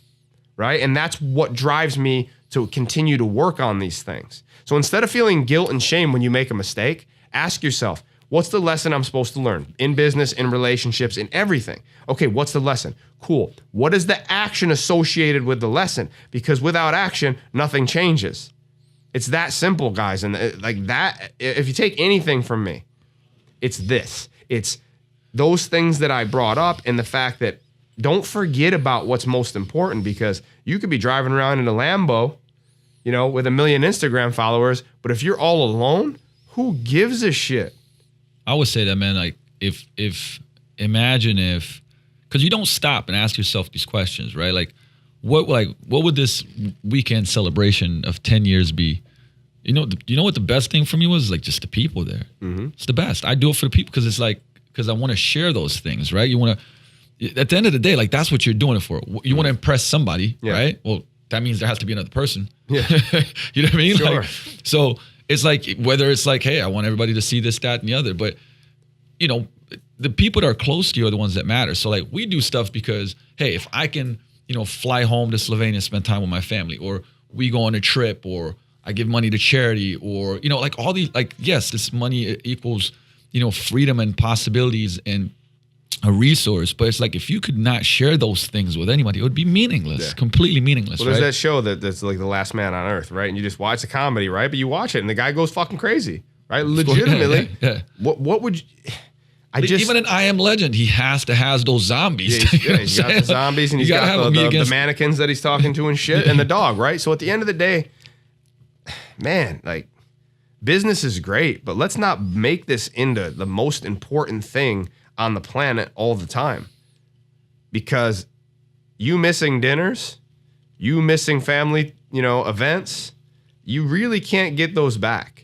right? And that's what drives me to continue to work on these things. So instead of feeling guilt and shame when you make a mistake, ask yourself, what's the lesson I'm supposed to learn in business, in relationships, in everything? Okay, what's the lesson? Cool. What is the action associated with the lesson? Because without action, nothing changes. It's that simple, guys. And if you take anything from me, it's this. It's those things that I brought up, and the fact that don't forget about what's most important, because you could be driving around in a Lambo, with 1 million Instagram followers, but if you're all alone, who gives a shit? I would say that, man, imagine if, because you don't stop and ask yourself these questions, right? What would this weekend celebration of 10 years be? You know what the best thing for me was? Just the people there. Mm-hmm. It's the best. I do it for the people because I want to share those things, right? You want to, at the end of the day, that's what you're doing it for. You want to impress somebody, right? Well, that means there has to be another person. Yeah. You know what I mean? Sure. So it's whether it's hey, I want everybody to see this, that, and the other, but the people that are close to you are the ones that matter. So we do stuff because, hey, if I can, fly home to Slovenia and spend time with my family, or we go on a trip, or I give money to charity, or, all these, yes, this money equals, freedom and possibilities and a resource. But it's if you could not share those things with anybody, it would be meaningless, completely meaningless. Well, there's that show that's The Last Man on Earth, right? And you just watch a comedy, right? But you watch it and the guy goes fucking crazy, right? Legitimately. Yeah. What would you... Even in I Am Legend, he has those zombies. Yeah, he's got the zombies, and he's got the mannequins that he's talking to and shit, and the dog, right? So at the end of the day, man, business is great, but let's not make this into the most important thing on the planet all the time. Because you missing dinners, you missing family, events, you really can't get those back.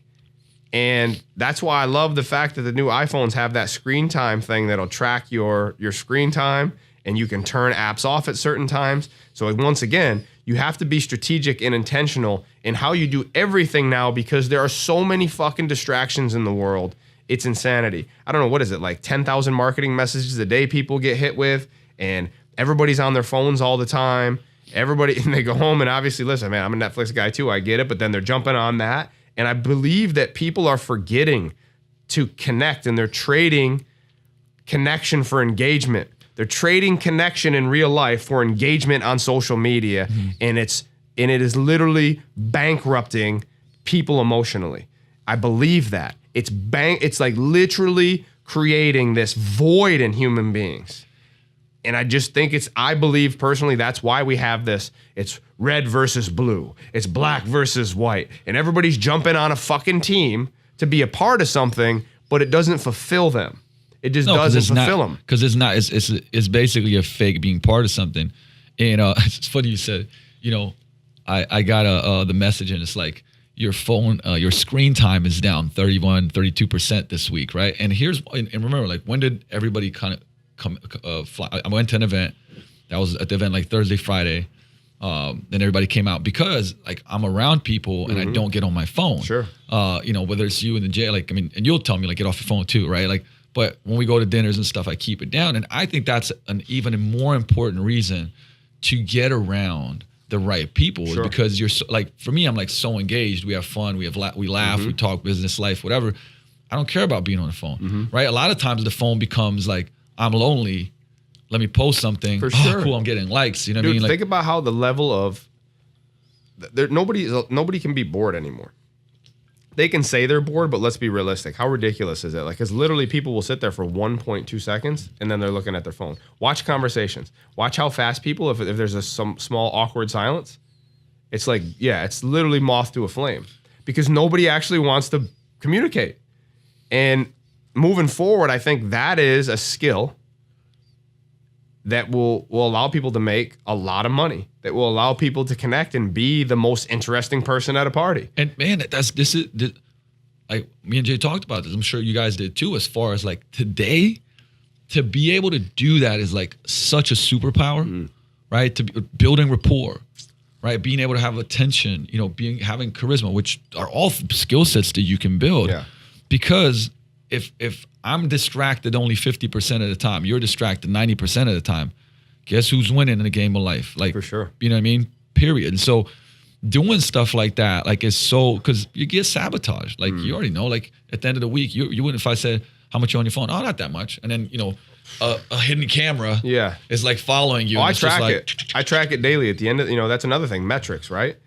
And that's why I love the fact that the new iPhones have that screen time thing that'll track your screen time, and you can turn apps off at certain times. So once again, you have to be strategic and intentional in how you do everything now, because there are so many fucking distractions in the world. It's insanity. I don't know, what is it, 10,000 marketing messages a day people get hit with, and everybody's on their phones all the time. And they go home, and obviously, listen, man, I'm a Netflix guy too, I get it, but then they're jumping on that. And I believe that people are forgetting to connect, and they're trading connection for engagement. They're trading connection in real life for engagement on social media. Mm-hmm. And it is literally bankrupting people emotionally. I believe that. It's literally creating this void in human beings. And I just think I believe personally that's why we have this. It's red versus blue. It's black versus white. And everybody's jumping on a fucking team to be a part of something, but it doesn't fulfill them. It just doesn't fulfill them. Because it's basically a fake being part of something. And it's funny you said, I got the message, and it's your phone, your screen time is down 32% this week, right? And remember, when did everybody kind of fly? I went to an event that was at the event Thursday, Friday. Then everybody came out because I'm around people and I don't get on my phone. Sure. Whether it's you in the jail, and you'll tell me get off your phone too, right? But when we go to dinners and stuff, I keep it down. And I think that's an even more important reason to get around the right people Sure. because you're so, like, for me, I'm like so engaged. We have fun. We laugh. We talk business, life, whatever. I don't care about being on the phone, right? A lot of times the phone becomes like, I'm lonely. Let me post something. For sure. Cool. I'm getting likes. You know what Dude, I mean? Like, think about how the level of nobody can be bored anymore. They can say they're bored, but let's be realistic. How ridiculous is it? Like, because literally people will sit there for 1.2 seconds and then they're looking at their phone. Watch conversations. Watch how fast people, if there's some small awkward silence, it's like, yeah, it's literally moth to a flame because nobody actually wants to communicate. And moving forward, I think that is a skill that will allow people to make a lot of money, that will allow people to connect and be the most interesting person at a party. and man, like me and Jay talked about this. I'm sure you guys did too, as far as like today, to be able to do that is like such a superpower, right? To be building rapport, right? Being able to have attention, having charisma, which are all skill sets that you can build. Yeah. Because if I'm distracted only 50% of the time, you're distracted 90% of the time, guess who's winning in the game of life? Like, For sure. You know what I mean? Period. And so doing stuff like that, like, is so, because you get sabotaged. Like, you already know, like, at the end of the week, you wouldn't, if I said, how much you on your phone? Oh, not that much. And then, a hidden camera is like following you. Oh, and I it's just track like, it. I track it daily. At the end of, that's another thing, metrics, right?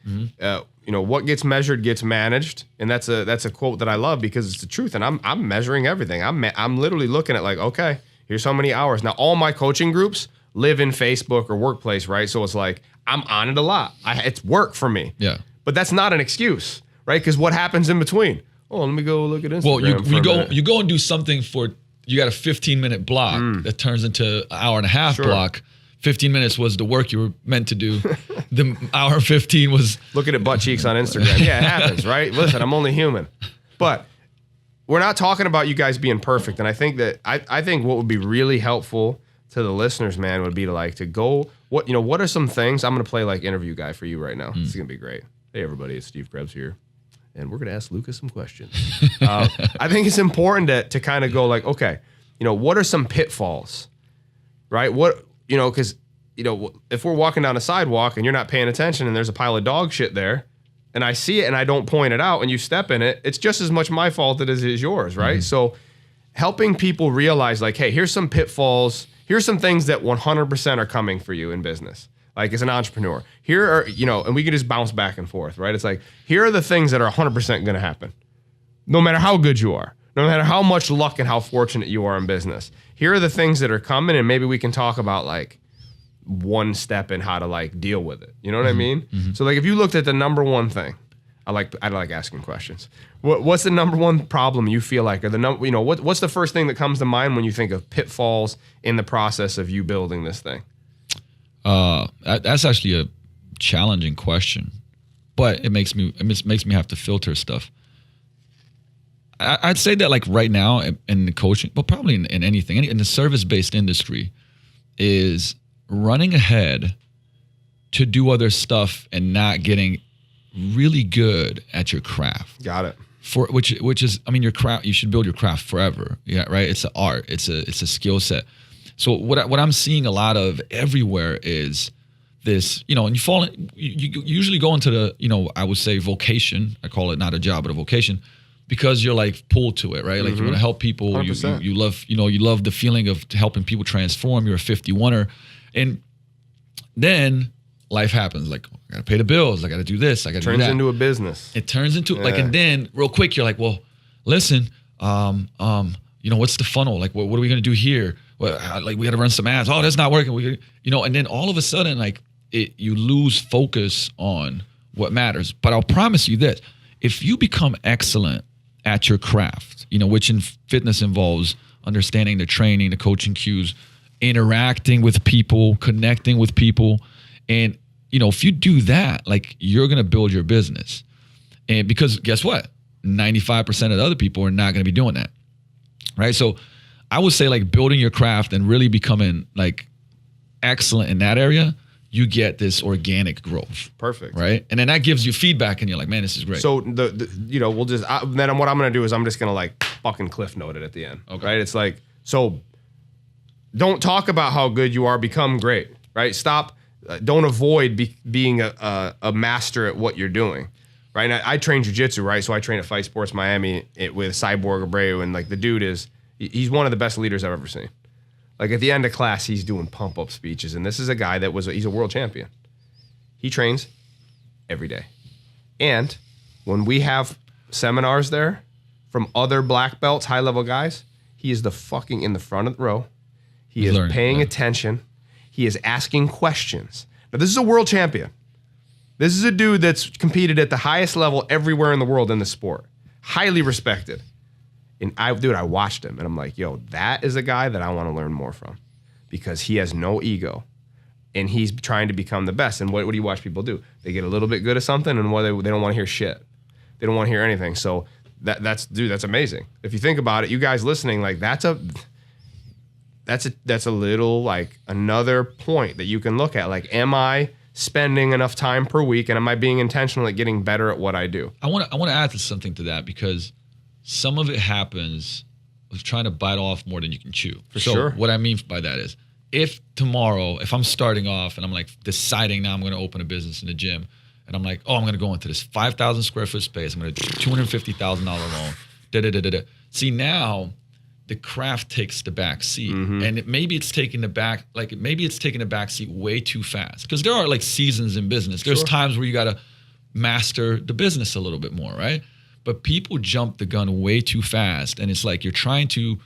What gets measured gets managed, and that's a quote that I love because it's the truth. And I'm measuring everything. I'm literally looking at like, okay, here's how many hours. Now, all my coaching groups live in Facebook or workplace, right? So it's like I'm on it a lot. It's work for me. Yeah. But that's not an excuse, right? Because what happens in between? Oh, let me go look at Instagram. Well, you go and do something you got a 15-minute block that turns into an hour and a half block. 15 minutes was the work you were meant to do. The hour 15 was looking at butt cheeks on Instagram. Yeah, it happens, right? Listen, I'm only human. But we're not talking about you guys being perfect. And I think that I think what would be really helpful to the listeners, man, would be to go, what are some things? I'm gonna play like interview guy for you right now. This is gonna be great. Hey everybody, it's Steve Krebs here. And we're gonna ask Luka some questions. I think it's important to kind of go like, okay, what are some pitfalls? Right? Because, if we're walking down a sidewalk and you're not paying attention and there's a pile of dog shit there and I see it and I don't point it out and you step in it, it's just as much my fault as it is yours, right? So helping people realize like, hey, here's some pitfalls. Here's some things that 100% are coming for you in business. Like as an entrepreneur, here are, and we can just bounce back and forth, right? It's like, here are the things that are 100% going to happen. No matter how good you are, no matter how much luck and how fortunate you are in business. Here are the things that are coming, and maybe we can talk about like one step in how to like deal with it. You know what I mean? So like if you looked at the number one thing, I like asking questions. What's the number one problem you feel like, or what's the first thing that comes to mind when you think of pitfalls in the process of you building this thing? That's actually a challenging question, but it makes me have to filter stuff. I'd say that like right now in the coaching, but probably in anything, in the service-based industry, is running ahead to do other stuff and not getting really good at your craft. Got it. For which is, I mean, your craft, you should build your craft forever. Yeah, right. It's an art. It's a skill set. So what I'm seeing a lot of everywhere is this, and you usually go into the, I would say vocation. I call it not a job, but a vocation, because you're like pulled to it, right? Like you want to help people. You love, you love the feeling of helping people transform. You're a 51er. And then life happens. Like, I gotta pay the bills. I gotta do this. I gotta do that. Turns into a business. It turns into and then real quick, you're like, well, listen, what's the funnel? Like, what are we gonna do here? Well, like we gotta run some ads. Oh, that's not working. And then all of a sudden, like you lose focus on what matters. But I'll promise you this: if you become excellent at your craft, which in fitness involves understanding the training, the coaching cues, interacting with people, connecting with people. And, if you do that, like you're going to build your business. And because guess what? 95% of the other people are not going to be doing that. Right. So I would say like building your craft and really becoming like excellent in that area, you get this organic growth. Perfect. Right. And then that gives you feedback and you're like, man, this is great. So we'll just, then what I'm going to do is I'm just going to like fucking cliff note it at the end. Okay. Right. It's like, so don't talk about how good you are, become great, right? Stop Don't avoid being a master at what you're doing, right? And I train jiu-jitsu, right? So I train at Fight Sports Miami with Cyborg Abreu, and like the dude he's one of the best leaders I've ever seen. Like at the end of class, he's doing pump-up speeches, and this is a guy he's a world champion. He trains every day. And when we have seminars there from other black belts, high-level guys, he is in the front of the row. He is paying attention. He is asking questions. Now, this is a world champion. This is a dude that's competed at the highest level everywhere in the world in the sport. Highly respected. And I watched him, and I'm like, yo, that is a guy that I want to learn more from because he has no ego. And he's trying to become the best. And what do you watch people do? They get a little bit good at something, and they don't want to hear shit. They don't want to hear anything. So that's amazing. If you think about it, you guys listening, like that's a little like another point that you can look at. Like, am I spending enough time per week, and am I being intentional at getting better at what I do? I want to add something to that because some of it happens with trying to bite off more than you can chew. For sure. What I mean by that is, if tomorrow, if I'm starting off and I'm like deciding now I'm going to open a business in the gym, and I'm like, oh, I'm going to go into this 5,000 square foot space. I'm going to do $250,000 loan. See, now the craft takes the back seat, and maybe it's taking the back seat way too fast. Because there are like seasons in business. There's times where you got to master the business a little bit more, right? But people jump the gun way too fast, and it's like you're trying to,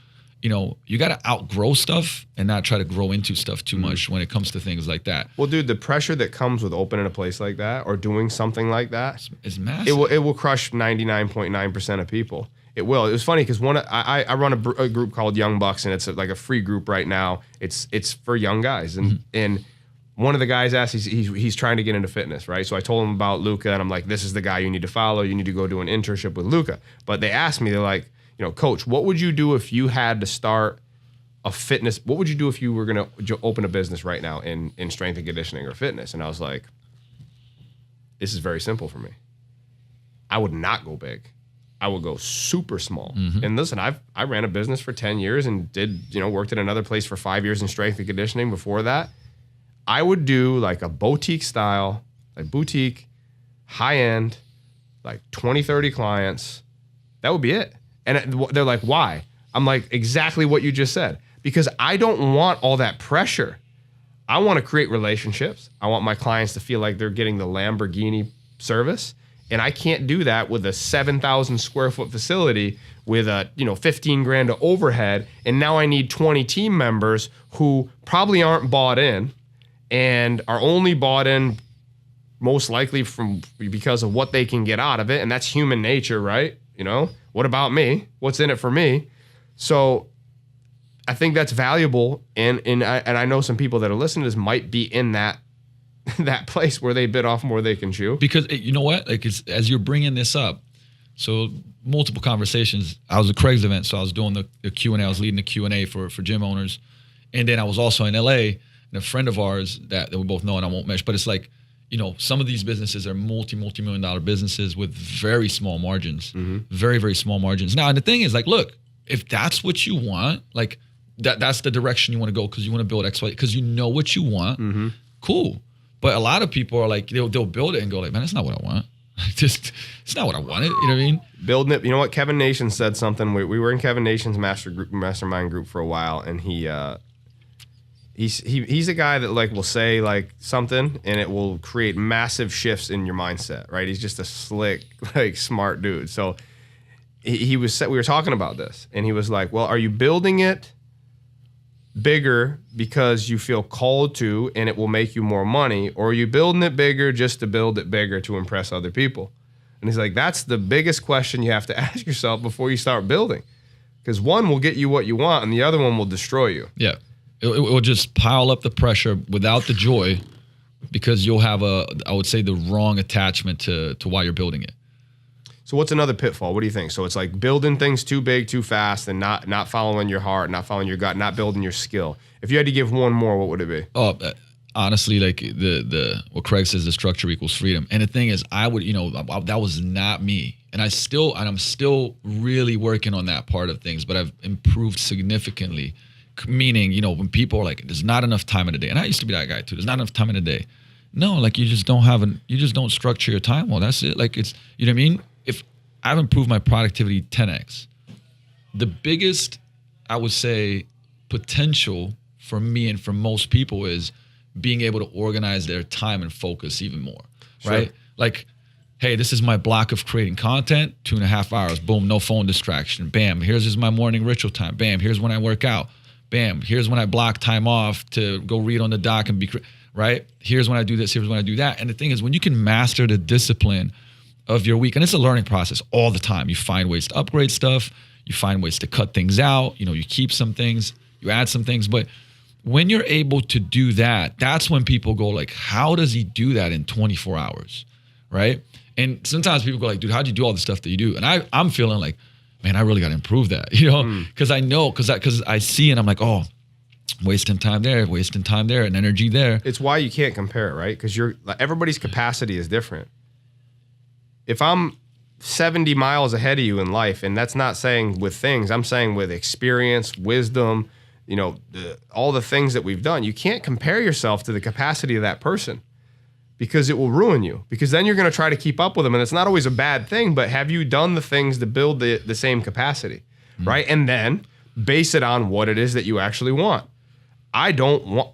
you got to outgrow stuff and not try to grow into stuff too much when it comes to things like that. Well, dude, the pressure that comes with opening a place like that or doing something like that is massive. It will crush 99.9% of people. It will. It was funny because I run a group called Young Bucks, and it's like a free group right now. It's for young guys, and one of the guys asked, he's trying to get into fitness, right? So I told him about Luka, and I'm like, this is the guy you need to follow. You need to go do an internship with Luka. But they asked me, they're like, Coach, what would you do if you had to start a fitness? What would you do if you were going to open a business right now in strength and conditioning or fitness? And I was like, this is very simple for me. I would not go big. I would go super small. And listen, I ran a business for 10 years and worked at another place for 5 years in strength and conditioning before that. I would do like a boutique style, high end, like 20, 30 clients. That would be it. And they're like, why? I'm like, exactly what you just said. Because I don't want all that pressure. I want to create relationships. I want my clients to feel like they're getting the Lamborghini service. And I can't do that with a 7,000 square foot facility with a 15 grand of overhead. And now I need 20 team members who probably aren't bought in and are only bought in most likely because of what they can get out of it. And that's human nature, right? What about me? What's in it for me? So I think that's valuable. And I know some people that are listening to this might be in that place where they bit off more they can chew. Because you know what? Like as you're bringing this up, so multiple conversations. I was at Craig's event, so I was doing the Q&A. I was leading the Q&A for gym owners. And then I was also in LA, and a friend of ours that we both know, and I won't mention, but it's like, some of these businesses are multi-million dollar businesses with very small margins, very, very small margins. Now, and the thing is, like, look, if that's what you want, like that's the direction you want to go because you want to build X, Y, because you know what you want, cool. But a lot of people are like, they'll build it and go like, man, that's not what I want. It's not what I wanted. You know what I mean? Building it. You know what? Kevin Nation said something. We were in Kevin Nation's mastermind group for a while, and he's a guy that like will say like something and it will create massive shifts in your mindset, right? He's just a slick, like smart dude. So we were talking about this, and he was like, well, are you building it bigger because you feel called to and it will make you more money, or are you building it bigger just to build it bigger to impress other people? And he's like, that's the biggest question you have to ask yourself before you start building, because one will get you what you want and the other one will destroy you. Yeah. It will just pile up the pressure without the joy, because you'll have I would say, the wrong attachment to why you're building it. So what's another pitfall? What do you think? So it's like building things too big, too fast, and not following your heart, not following your gut, not building your skill. If you had to give one more, what would it be? Oh, honestly, like what Craig says, the structure equals freedom. And the thing is, I would, that was not me. And I'm still really working on that part of things, but I've improved significantly Meaning, when people are like, there's not enough time in a day. And I used to be that guy too. There's not enough time in a day. No, like you just don't structure your time well. That's it. Like it's, you know what I mean? If I've improved my productivity 10x, the biggest, I would say, potential for me and for most people is being able to organize their time and focus even more, right? Like, hey, this is my block of creating content, 2.5 hours, boom, no phone distraction, bam, here's my morning ritual time, bam, here's when I work out, bam, here's when I block time off to go read on the dock and be, right? Here's when I do this, here's when I do that. And the thing is, when you can master the discipline of your week, and it's a learning process all the time, you find ways to upgrade stuff, you find ways to cut things out, you keep some things, you add some things, but when you're able to do that, that's when people go like, how does he do that in 24 hours, right? And sometimes people go like, dude, how'd you do all the stuff that you do? And I'm feeling like, man, I really got to improve that, because I know, because I see and I'm like, oh, wasting time there and energy there. It's why you can't compare it, right? Because everybody's capacity is different. If I'm 70 miles ahead of you in life, and that's not saying with things, I'm saying with experience, wisdom, all the things that we've done, you can't compare yourself to the capacity of that person because it will ruin you. Because then you're going to try to keep up with them, and it's not always a bad thing, but have you done the things to build the same capacity, right? And then base it on what it is that you actually want.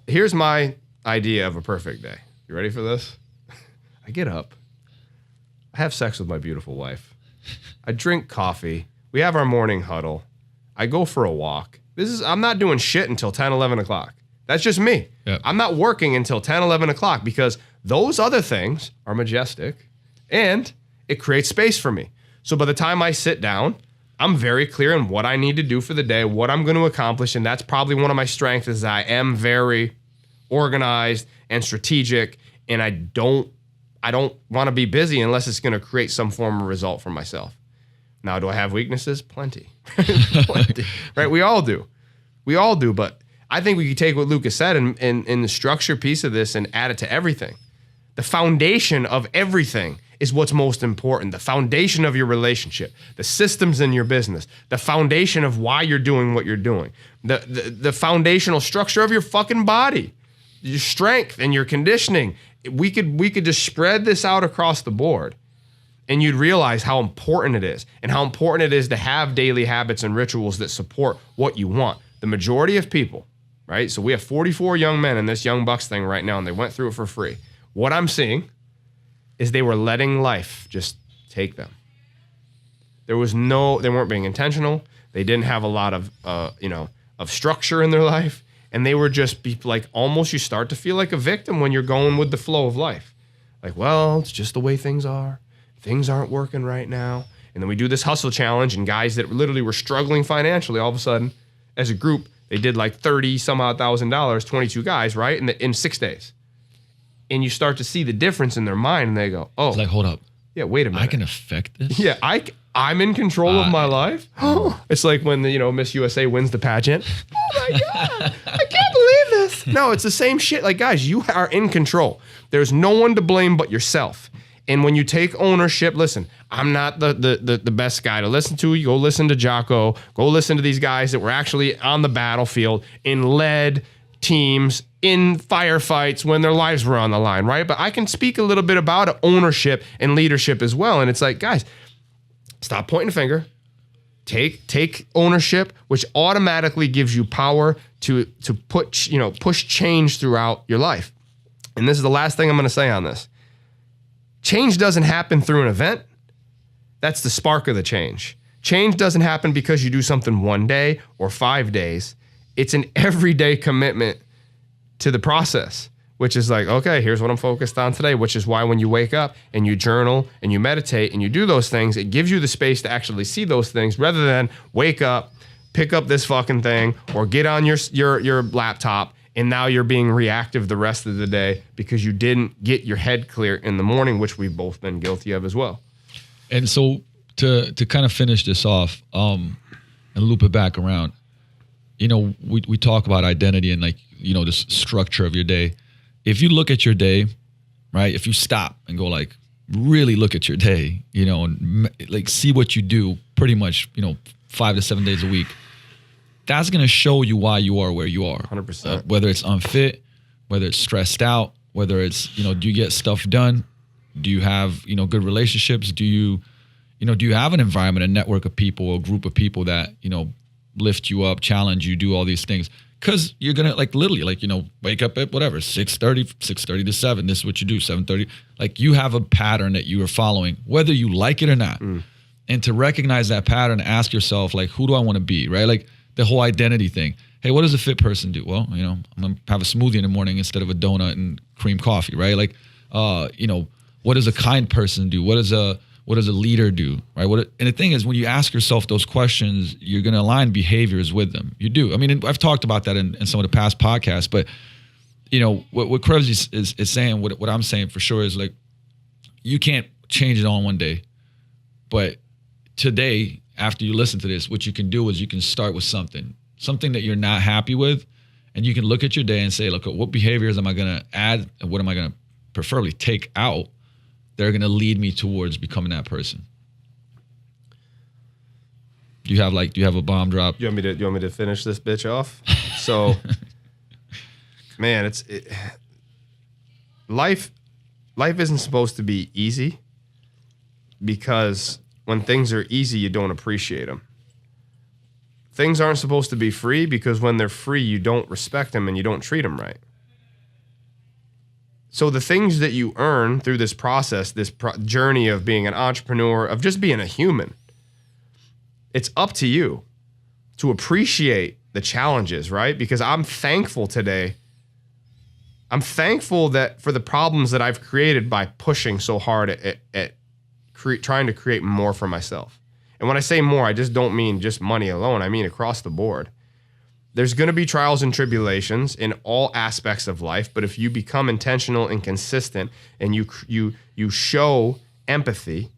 Here's my idea of a perfect day. You ready for this? I get up. I have sex with my beautiful wife. I drink coffee. We have our morning huddle. I go for a walk. I'm not doing shit until 10, 11 o'clock. That's just me. Yep. I'm not working until 10, 11 o'clock because those other things are majestic and it creates space for me. So by the time I sit down, I'm very clear in what I need to do for the day, what I'm going to accomplish. And that's probably one of my strengths is I am very organized and strategic, and I don't want to be busy unless it's going to create some form of result for myself. Now, do I have weaknesses? Plenty. Plenty. Right? We all do. But I think we could take what Luka said and the structure piece of this and add it to everything. The foundation of everything is what's most important. The foundation of your relationship, the systems in your business, the foundation of why you're doing what you're doing, the foundational structure of your fucking body, your strength and your conditioning. We could just spread this out across the board. And you'd realize how important it is and how important it is to have daily habits and rituals that support what you want. The majority of people, right? So we have 44 young men in this Young Bucks thing right now, and they went through it for free. What I'm seeing is they were letting life just take them. They weren't being intentional. They didn't have a lot of, of structure in their life. And they were just almost you start to feel like a victim when you're going with the flow of life. Like, well, it's just the way things are. Things aren't working right now. And then we do this hustle challenge, and guys that literally were struggling financially, all of a sudden, as a group, they did like $30,000, 22 guys, right? In 6 days. And you start to see the difference in their mind, and they go, oh. It's like, hold up. Yeah, wait a minute. I can affect this? Yeah, I'm in control of my life. It's like when Miss USA wins the pageant. Oh my God, I can't believe this. No, it's the same shit. Like, guys, you are in control. There's no one to blame but yourself. And when you take ownership, listen, I'm not the best guy to listen to. You go listen to Jocko. Go listen to these guys that were actually on the battlefield and led teams in firefights when their lives were on the line, right? But I can speak a little bit about ownership and leadership as well. And it's like, guys, stop pointing a finger. Take ownership, which automatically gives you power to push change throughout your life. And this is the last thing I'm going to say on this. Change doesn't happen through an event. That's the spark of the change. Change doesn't happen because you do something one day or 5 days. It's an everyday commitment to the process, which is like, okay, here's what I'm focused on today, which is why when you wake up and you journal and you meditate and you do those things, it gives you the space to actually see those things rather than wake up, pick up this fucking thing or get on your laptop and now you're being reactive the rest of the day because you didn't get your head clear in the morning, which we've both been guilty of as well. And so to kind of finish this off and loop it back around, we talk about identity and this structure of your day. If you look at your day, right, if you stop and go really look at your day, and see what you do pretty much, 5 to 7 days a week, that's going to show you why you are where you are. 100%. Whether it's unfit, whether it's stressed out, whether it's, do you get stuff done? Do you have, good relationships? Do you have an environment, a network of people, a group of people that, lift you up, challenge you, do all these things? Because you're going to literally wake up at whatever, 6:30 to 7. This is what you do, 7:30. You have a pattern that you are following, whether you like it or not. And to recognize that pattern, ask yourself, who do I want to be, right? The whole identity thing. Hey, what does a fit person do? Well, I'm going to have a smoothie in the morning instead of a donut and cream coffee, right? What does a kind person do? What does a leader do, right? And the thing is, when you ask yourself those questions, you're going to align behaviors with them. You do. I mean, I've talked about that in some of the past podcasts, but what Krebs is saying, what I'm saying for sure is you can't change it all in one day. But today, after you listen to this, what you can do is you can start with something that you're not happy with, and you can look at your day and say, look, what behaviors am I going to add, and what am I going to preferably take out? They're going to lead me towards becoming that person. Do you have a bomb drop? You want me to finish this bitch off? So, man, life isn't supposed to be easy, because when things are easy, you don't appreciate them. Things aren't supposed to be free, because when they're free, you don't respect them and you don't treat them right. So the things that you earn through this process, this journey of being an entrepreneur, of just being a human, it's up to you to appreciate the challenges, right? Because I'm thankful today. I'm thankful that for the problems that I've created by pushing so hard at trying to create more for myself. And when I say more, I just don't mean just money alone. I mean across the board. There's going to be trials and tribulations in all aspects of life, but if you become intentional and consistent, and you show empathy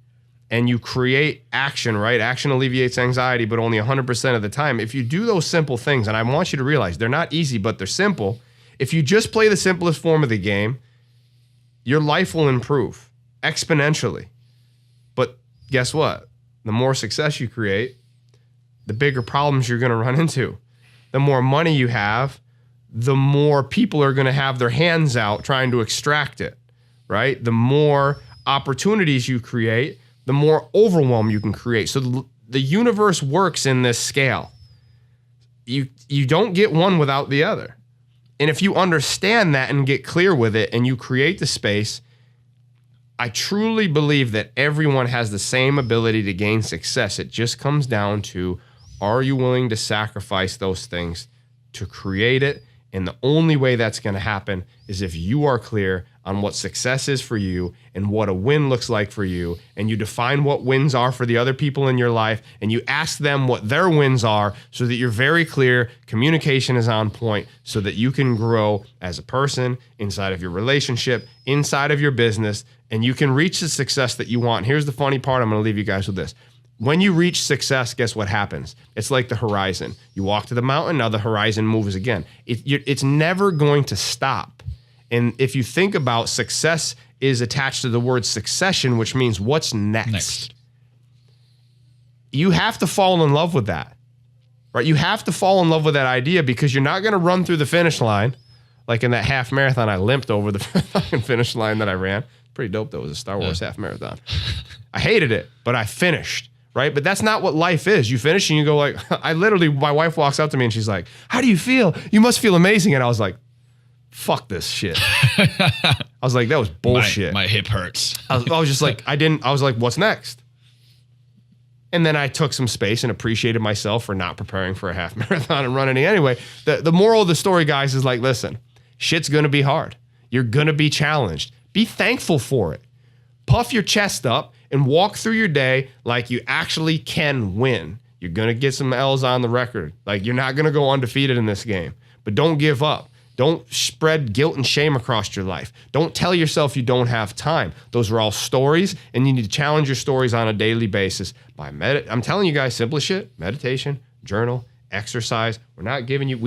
and you create action, right? Action alleviates anxiety, but only 100% of the time. If you do those simple things, and I want you to realize they're not easy, but they're simple. If you just play the simplest form of the game, your life will improve exponentially. But guess what? The more success you create, the bigger problems you're going to run into. The more money you have, the more people are going to have their hands out trying to extract it, right? The more opportunities you create, the more overwhelm you can create. So the universe works in this scale. You don't get one without the other. And if you understand that and get clear with it and you create the space, I truly believe that everyone has the same ability to gain success. It just comes down to, are you willing to sacrifice those things to create it? And the only way that's going to happen is if you are clear on what success is for you and what a win looks like for you, and you define what wins are for the other people in your life, and you ask them what their wins are, so that you're very clear, communication is on point, so that you can grow as a person, inside of your relationship, inside of your business, and you can reach the success that you want. Here's the funny part. I'm going to leave you guys with this. When you reach success, guess what happens? It's like the horizon. You walk to the mountain, now the horizon moves again. It's never going to stop. And if you think about, success is attached to the word succession, which means what's next. You have to fall in love with that, right? You have to fall in love with that idea, because you're not going to run through the finish line. Like in that half marathon, I limped over the fucking finish line that I ran. Pretty dope, though. It was a Star Wars half marathon. I hated it, but I finished. Right? But that's not what life is. You finish and you go like, my wife walks up to me and she's like, how do you feel? You must feel amazing. And I was like, fuck this shit. I was like, that was bullshit. My hip hurts. I was just like, I was like, what's next? And then I took some space and appreciated myself for not preparing for a half marathon and running anyway. The moral of the story, guys, is like, listen, shit's going to be hard. You're going to be challenged. Be thankful for it. Puff your chest up and walk through your day like you actually can win. You're going to get some L's on the record. Like, you're not going to go undefeated in this game. But don't give up. Don't spread guilt and shame across your life. Don't tell yourself you don't have time. Those are all stories, and you need to challenge your stories on a daily basis by I'm telling you guys, simple shit: meditation, journal, exercise. We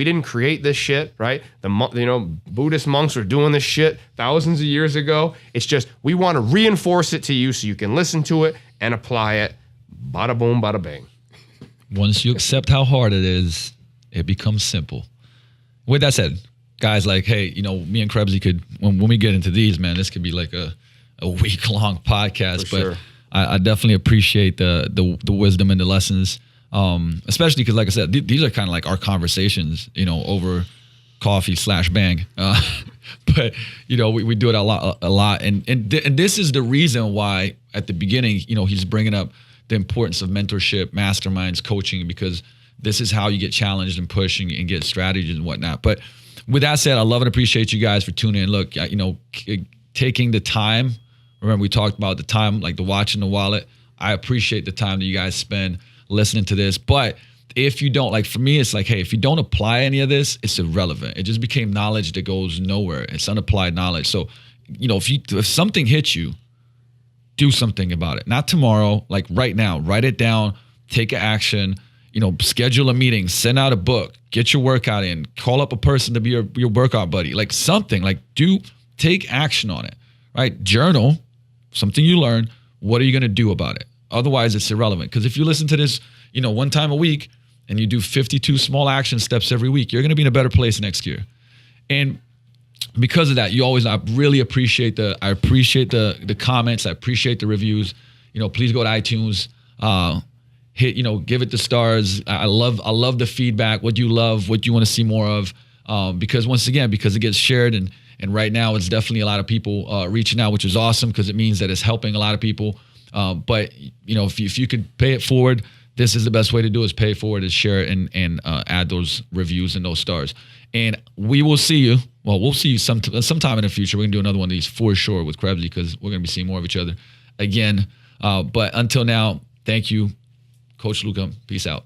didn't create this shit, right? Buddhist monks were doing this shit thousands of years ago. It's just, we want to reinforce it to you so you can listen to it and apply it. Bada boom, bada bang. Once you accept how hard it is, it becomes simple. With that said, guys, like, hey, me and Krebsy could, when we get into these, man, this could be like a week-long podcast. For but sure. I definitely appreciate the wisdom and the lessons, especially because, like I said, these are kind of like our conversations, over coffee/bang. But we do it a lot, and this is the reason why at the beginning, he's bringing up the importance of mentorship, masterminds, coaching, because this is how you get challenged and pushing and get strategies and whatnot. But with that said, I love and appreciate you guys for tuning in. Look, taking the time. Remember, we talked about the time, like the watch and the wallet. I appreciate the time that you guys spend listening to this. But if you don't, like for me, it's like, hey, if you don't apply any of this, it's irrelevant. It just became knowledge that goes nowhere. It's unapplied knowledge. So, if something hits you, do something about it. Not tomorrow, like right now. Write it down, take action, schedule a meeting, send out a book, get your workout in, call up a person to be your workout buddy, like something, like take action on it, right? Journal something you learn. What are you going to do about it? Otherwise, it's irrelevant. Because if you listen to this, one time a week and you do 52 small action steps every week, you're going to be in a better place next year. And because of that, I really appreciate the comments. I appreciate the reviews. Please go to iTunes, give it the stars. I love the feedback. What you love, what you want to see more of. Because it gets shared and right now it's definitely a lot of people reaching out, which is awesome because it means that it's helping a lot of people. But if you could pay it forward, this is the best way to do it, is pay it forward, is share it and add those reviews and those stars. And we will see you. Well, we'll see you sometime in the future. We're going to do another one of these for sure with Krebsy because we're going to be seeing more of each other again. But until now, thank you, Coach Luka. Peace out.